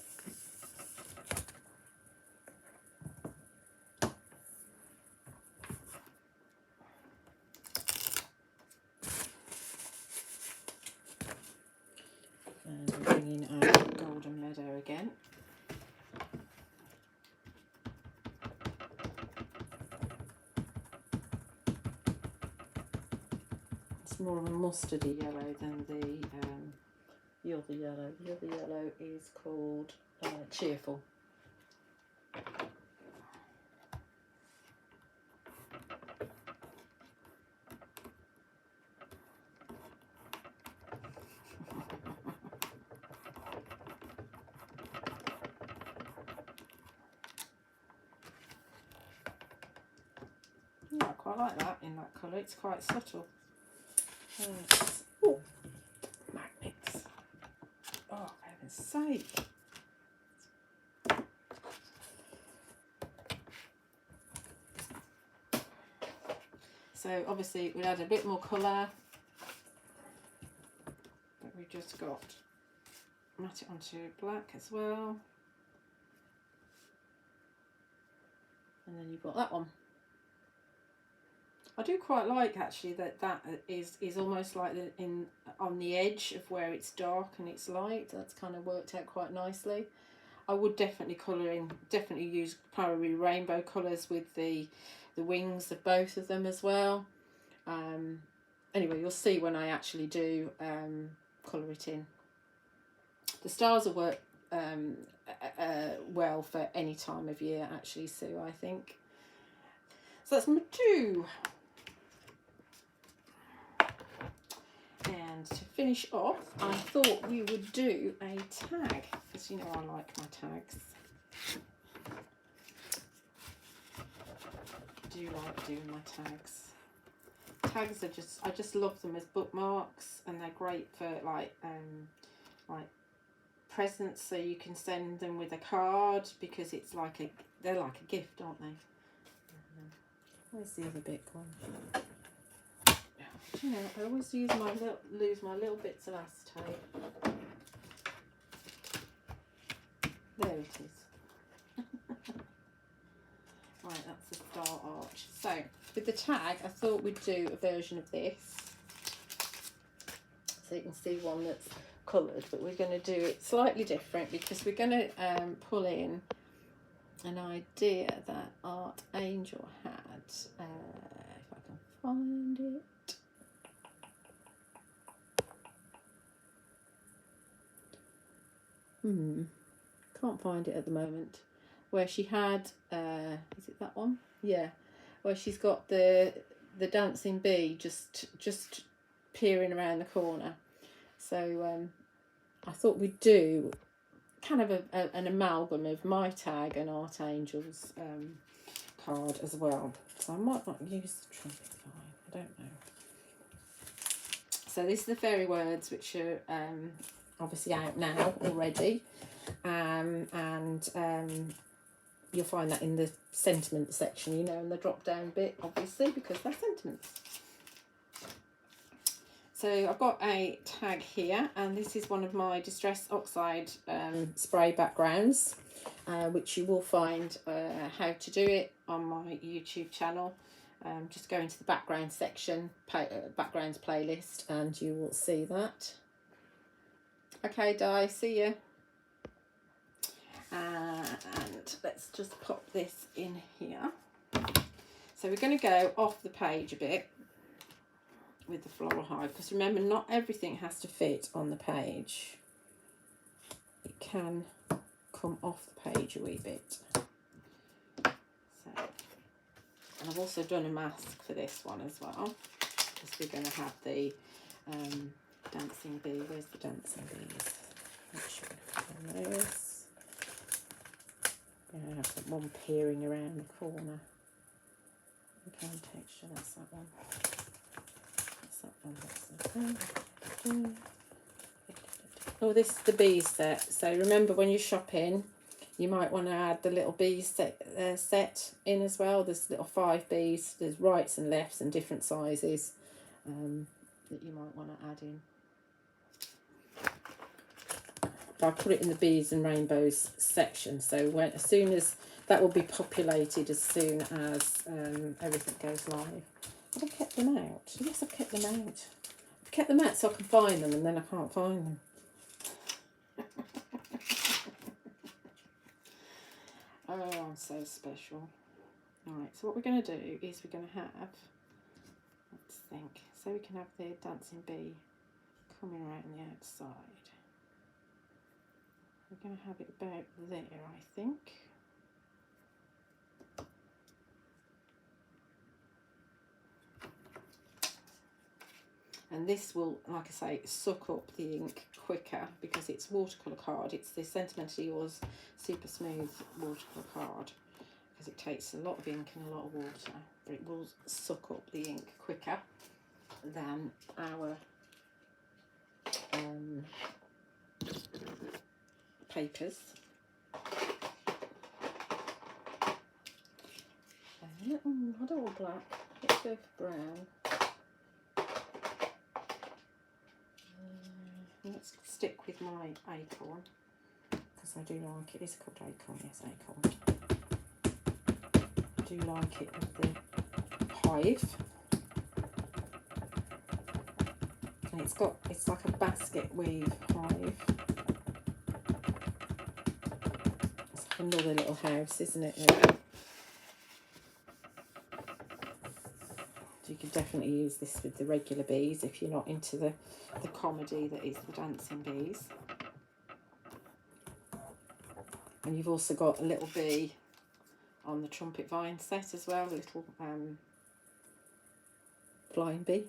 And we're bringing our Golden Meadow again. It's more of a mustardy yellow than the other yellow. The other yellow is called Cheerful. I quite like that in that colour, it's quite subtle. Oh, magnets. Oh, for heaven's sake. So obviously we'll add a bit more colour, but we've just got mat it onto black as well. And then you've got that one. I do quite like actually that is almost like on the edge of where it's dark and it's light. That's kind of worked out quite nicely. I would definitely definitely use Prairie Rainbow colours with the wings of both of them as well. Anyway, you'll see when I actually do colour it in. The stars will work well for any time of year, actually, Sue, I think. So that's number 2. And to finish off, I thought we would do a tag, because you know I like my tags. I do like doing my tags. Tags are I just love them as bookmarks, and they're great for like presents, so you can send them with a card, because it's like they're like a gift, aren't they? Where's the other bit gone? You know, I always lose my little bits of acetate. There it is. Right, that's the star arch. So with the tag, I thought we'd do a version of this, so you can see one that's coloured, but we're going to do it slightly different, because we're going to pull in an idea that Art Angel had. If I can find it. Can't find it at the moment. Where she had, is it that one? Yeah, where she's got the dancing bee just peering around the corner. So I thought we'd do kind of an amalgam of my tag and Art Angel's card as well. So I might not use the trumpet vine, I don't know. So this is the fairy words, which are obviously out now already, and you'll find that in the sentiment section, you know, in the drop down bit, obviously, because they're sentiments. So I've got a tag here, and this is one of my Distress Oxide spray backgrounds, which you will find how to do it on my YouTube channel. Just go into the background section, backgrounds playlist, and you will see that. Okay, Di, see you. And let's just pop this in here. So we're going to go off the page a bit with the floral hive, because remember, not everything has to fit on the page. It can come off the page a wee bit. So, and I've also done a mask for this one as well, because we're going to have the dancing bee. Where's the dancing bees? Make sure I put on those. Yeah, I have one peering around the corner. Okay, texture, that's that one. That's that one. That's that one. Oh, this is the bees set. So remember, when you're shopping, you might want to add the little bees set in as well. There's little 5 bees. There's rights and lefts and different sizes that you might want to add in. I put it in the bees and rainbows section, so as soon as that will be populated, as soon as everything goes live. Have I kept them out? Yes, I've kept them out. I've kept them out so I can find them, and then I can't find them. Oh, I'm so special. Alright, so what we're going to do is we're going to have, let's think, so we can have the dancing bee coming around the outside. We're going to have it about there, I think. And this will, like I say, suck up the ink quicker, because it's watercolour card. It's the Sentimentally Yours Super Smooth watercolour card, because it takes a lot of ink and a lot of water, but it will suck up the ink quicker than our papers. I don't want black, let's go for brown. Let's stick with my acorn, because I do like it. It's called acorn, yes, acorn. I do like it with the hive. And it's like a basket weave hive. another little house, isn't it, really? So you could definitely use this with the regular bees if you're not into the comedy that is the dancing bees. And you've also got a little bee on the trumpet vine set as well, a little flying bee.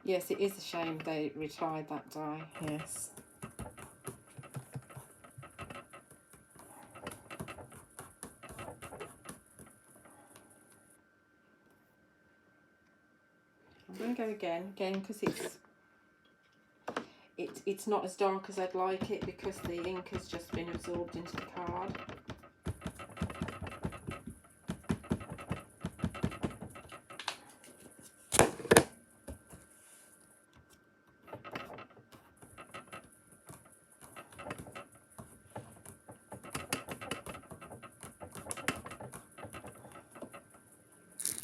Yes, it is a shame they retired that die, yes. I'm going to go again because it's not as dark as I'd like it because the ink has just been absorbed into the card.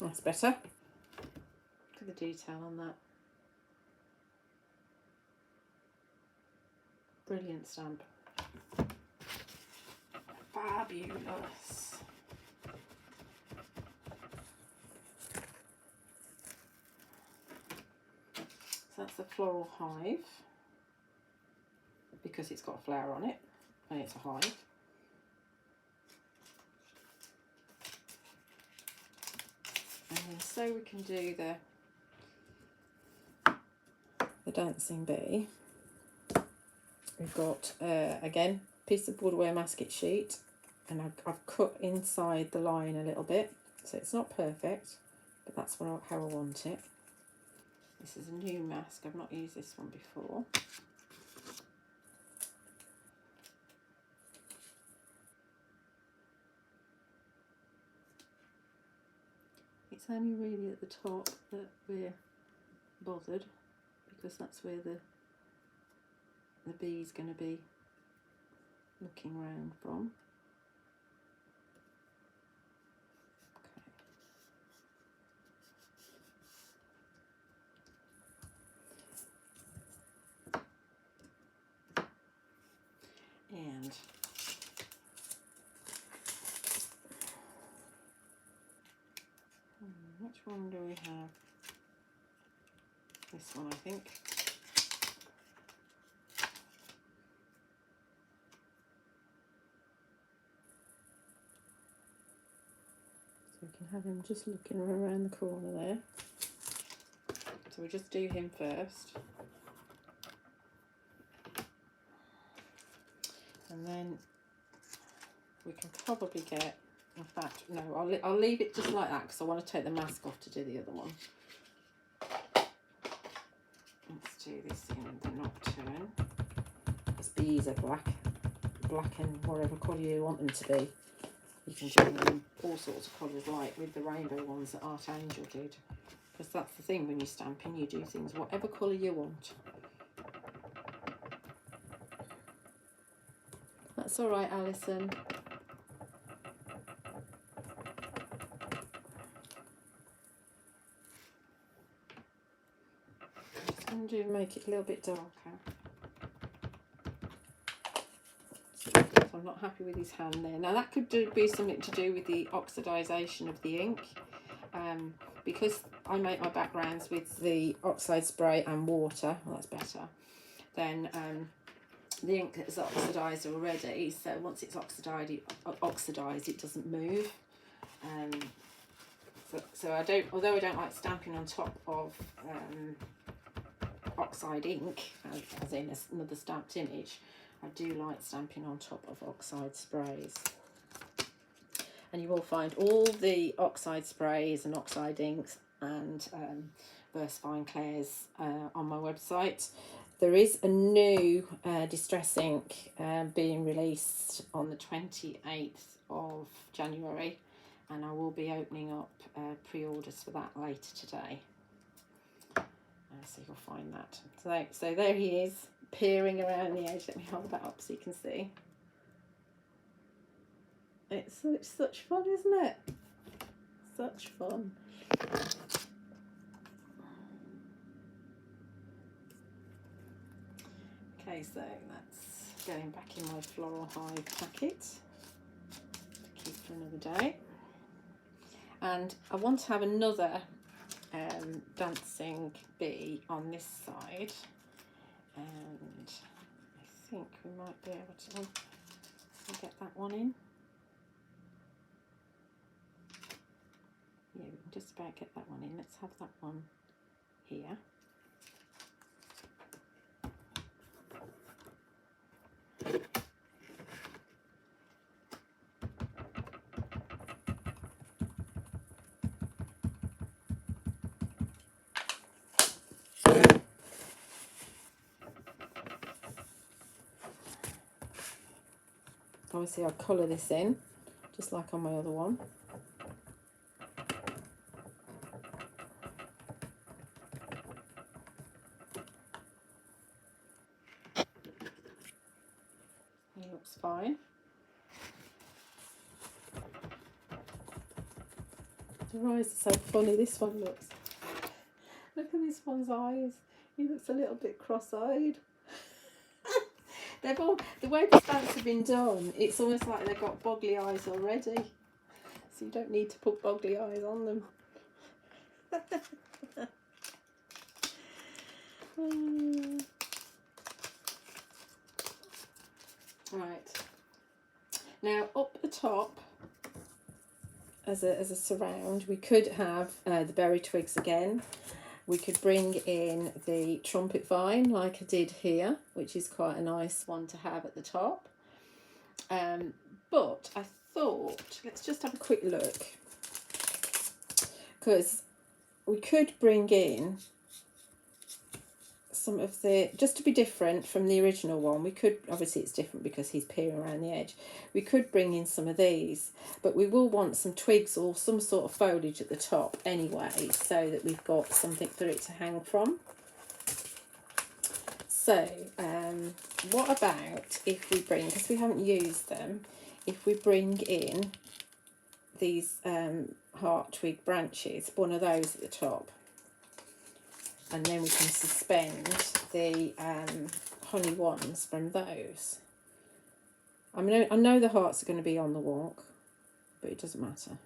That's better. Look at the detail on that. Brilliant stamp. Fabulous. So that's the Floral Hive, because it's got a flower on it and it's a hive. And then so we can do the dancing bee. We've got again piece of Bordeaux masket sheet, and I've cut inside the line a little bit, so it's not perfect, but that's how I want it. This is a new mask, I've not used this one before. It's only really at the top that we're bothered, because that's where the bee's going to be looking round from. And which one do we have? This one, I think. So we can have him just looking around the corner there. So we'll just do him first. And then we can probably get, in fact, no, I'll leave it just like that because I want to take the mask off to do the other one. Let's do this in the Nocturne. These bees are black and whatever colour you want them to be. You can do them all sorts of colours, like with the rainbow ones that Art Angel did. Because that's the thing, when you're stamping, you do things whatever colour you want. That's all right, Alison. Just going to make it a little bit darker. So I'm not happy with his hand there. Now that could be something to do with the oxidisation of the ink. Because I make my backgrounds with the oxide spray and water, well, that's better, then the ink is oxidised already, so once it's oxidised, it doesn't move. So although I don't like stamping on top of oxide ink, as in another stamped image, I do like stamping on top of oxide sprays. And you will find all the oxide sprays and oxide inks and VersaFine Clairs on my website. There is a new Distress ink being released on the 28th of January, and I will be opening up pre-orders for that later today. So you'll find that. So there he is, peering around the edge. Let me hold that up so you can see. It's such fun, isn't it? Such fun. Okay, so that's going back in my Floral Hive packet to keep for another day. And I want to have another dancing bee on this side, and I think we might be able to get that one in. Yeah, we can just about get that one in. Let's have that one here. Obviously I'll colour this in, just like on my other one. It looks fine. The eyes are so funny. This one looks. Look at this one's eyes. He looks a little bit cross-eyed. They've all, the way the stamps have been done, it's almost like they've got boggly eyes already. So you don't need to put boggly eyes on them. Right. Now up the top, as a surround, we could have the berry twigs again. We could bring in the trumpet vine like I did here, which is quite a nice one to have at the top. But I thought, let's just have a quick look, because we could bring in some of the, just to be different from the original one, we could, obviously it's different because he's peering around the edge, we could bring in some of these, but we will want some twigs or some sort of foliage at the top anyway, so that we've got something for it to hang from. So what about if we bring, because we haven't used them, if we bring in these heart twig branches, one of those at the top, and then we can suspend the honey ones from those. I mean, I know the hearts are going to be on the walk, but it doesn't matter.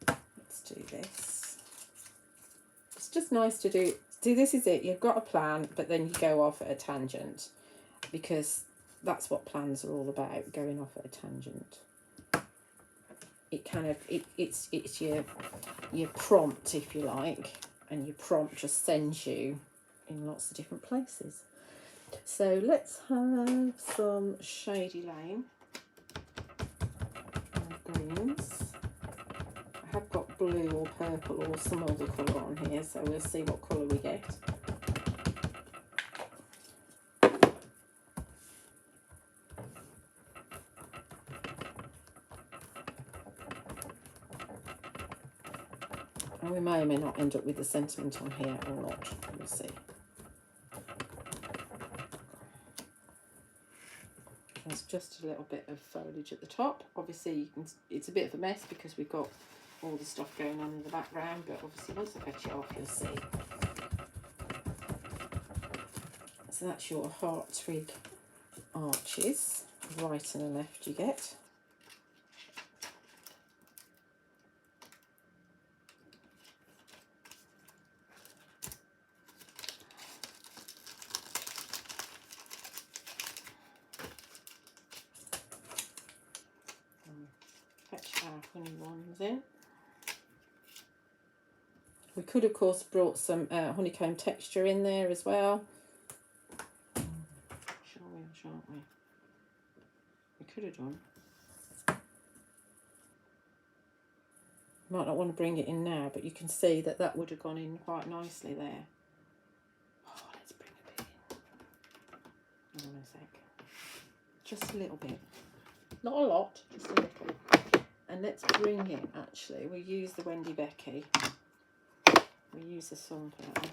Let's do this. It's just nice to do. See, this is it. You've got a plan, but then you go off at a tangent, because that's what plans are all about, going off at a tangent. It kind of, it's your prompt, if you like, and your prompt just sends you in lots of different places. So let's have some Shady Lane greens. I have got blue or purple or some other colour on here, so we'll see what colour we get. And we may or may not end up with the sentiment on here or not. We'll see. There's just a little bit of foliage at the top. Obviously, you can. It's a bit of a mess because we've got all the stuff going on in the background, but obviously once I fetch it off, you'll see. So that's your heart twig arches, right and the left you get. Fetch our honey ones in. We could, of course, brought some honeycomb texture in there as well. Shall we or shan't we? We could have done. Might not want to bring it in now, but you can see that that would have gone in quite nicely there. Oh, let's bring a bit in. Hold on a sec. Just a little bit. Not a lot, just a little. And let's bring in, actually, we'll use the Wendy Becky. We'll use the sunflower.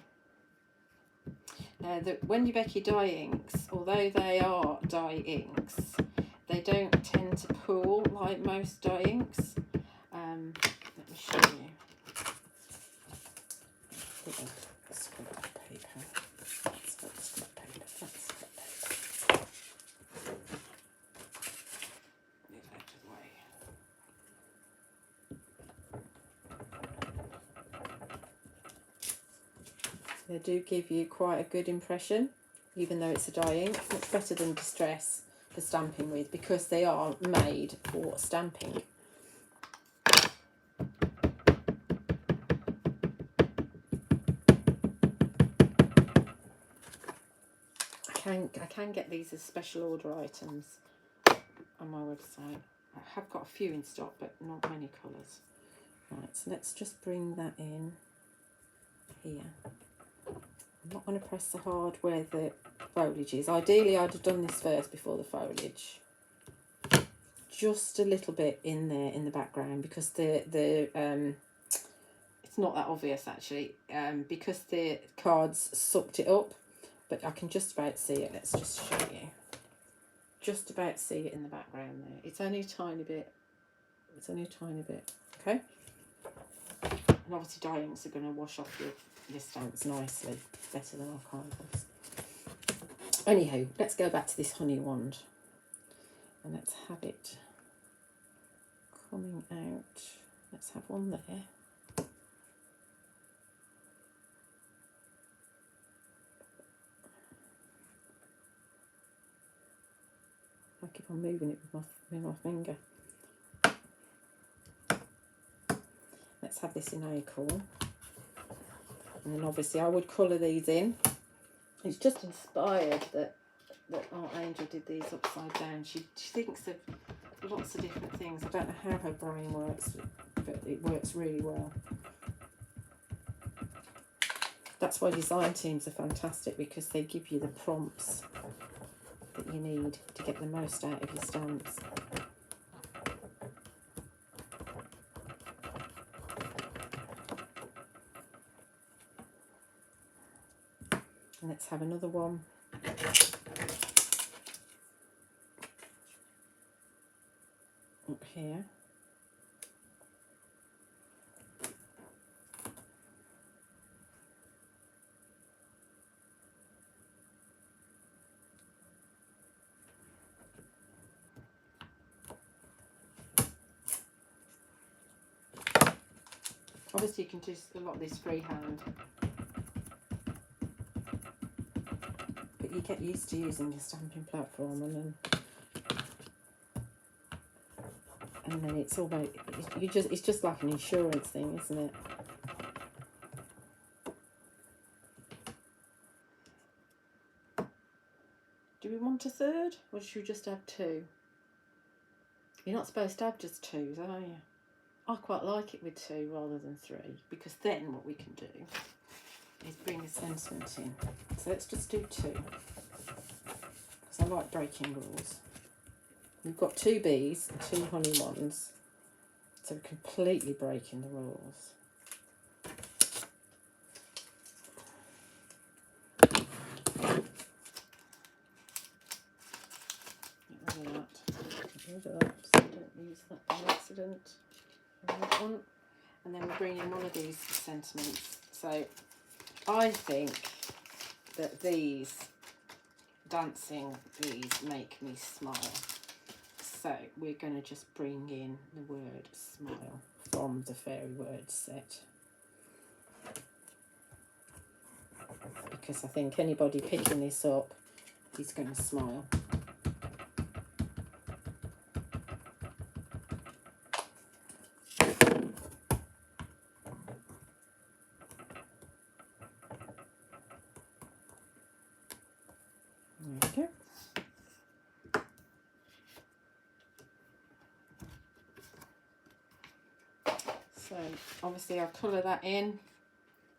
The Wendy Becky dye inks, although they are dye inks, they don't tend to pool like most dye inks. Let me show you. Scrub paper. They do give you quite a good impression, even though it's a dye ink. Much better than Distress for stamping with, because they are made for stamping. I can get these as special order items on my website. I have got a few in stock, but not many colours. Right, so let's just bring that in here. I'm not going to press so hard where the foliage is. Ideally, I'd have done this first before the foliage. Just a little bit in there in the background, because it's not that obvious actually, because the cards sucked it up, but I can just about see it. Let's just show you. Just about see it in the background there. It's only a tiny bit. It's only a tiny bit. Okay. And obviously dye inks are going to wash off your stamps nicely, better than archivals. Anywho, let's go back to this honey wand, and let's have it coming out. Let's have one there. I keep on moving it with my finger. Let's have this in acorn. And then obviously I would colour these in. It's just inspired that Art Angel did these upside down. She thinks of lots of different things. I don't know how her brain works, but it works really well. That's why design teams are fantastic, because they give you the prompts that you need to get the most out of your stamps. And let's have another one. Up here. Obviously you can do a lot of this freehand, but you get used to using your stamping platform, and then it's all about, it's just like an insurance thing, isn't it? Do we want a third, or should we just have two? You're not supposed to have just two, are you? I quite like it with two rather than three, because then what we can do is bring a sentiment in. So let's just do two, because I like breaking rules. We've got two bees and two honey ones, so we're completely breaking the rules. Get rid of that. Get rid of that, so don't use that by accident. And that one. And then we're bringing one of these sentiments. So I think that these dancing bees make me smile. So we're going to just bring in the word smile from the fairy word set. Because I think anybody picking this up is going to smile. There we go. So obviously I'll colour that in,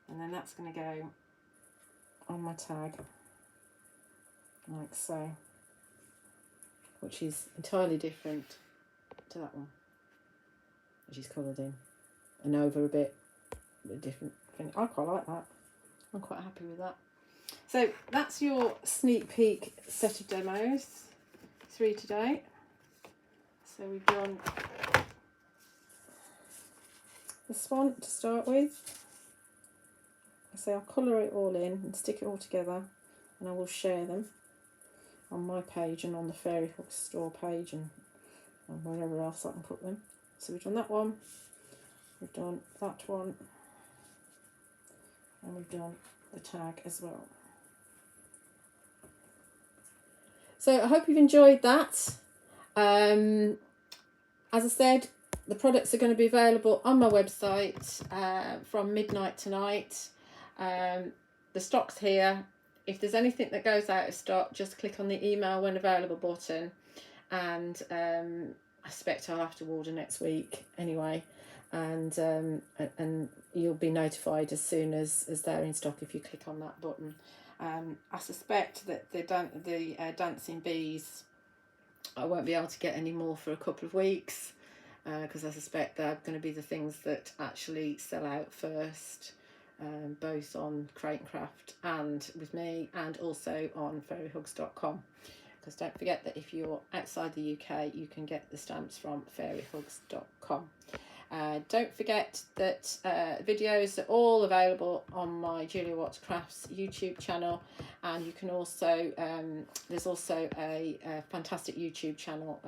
and then that's going to go on my tag like so, which is entirely different to that one, which is coloured in and over a bit different thing. I quite like that. I'm quite happy with that. So that's your sneak peek set of demos, 3 today. So we've done this one to start with. So I'll colour it all in and stick it all together, and I will share them on my page and on the Fairy Hooks store page and wherever else I can put them. So we've done that one, we've done that one, and we've done the tag as well. So I hope you've enjoyed that. As I said, the products are going to be available on my website from midnight tonight. The stock's here. If there's anything that goes out of stock, just click on the email when available button, and I suspect I'll have to order next week anyway, and you'll be notified as soon as they're in stock if you click on that button. I suspect that the Dancing Bees, I won't be able to get any more for a couple of weeks, because I suspect they're going to be the things that actually sell out first, both on Crate and Craft and with me, and also on fairyhugs.com. Because don't forget that if you're outside the UK, you can get the stamps from fairyhugs.com. Don't forget that videos are all available on my Julia Watts Crafts YouTube channel, and you can also there's also a fantastic YouTube channel.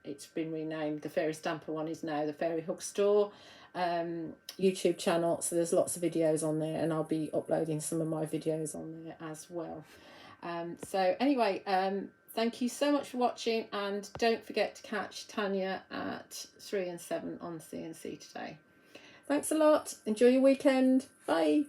It's been renamed. The Fairy Stamper one is now the Fairy Hug Store YouTube channel, so there's lots of videos on there, and I'll be uploading some of my videos on there as well. So anyway, thank you so much for watching, and don't forget to catch Tanya at 3 and 7 on CNC today. Thanks a lot. Enjoy your weekend. Bye.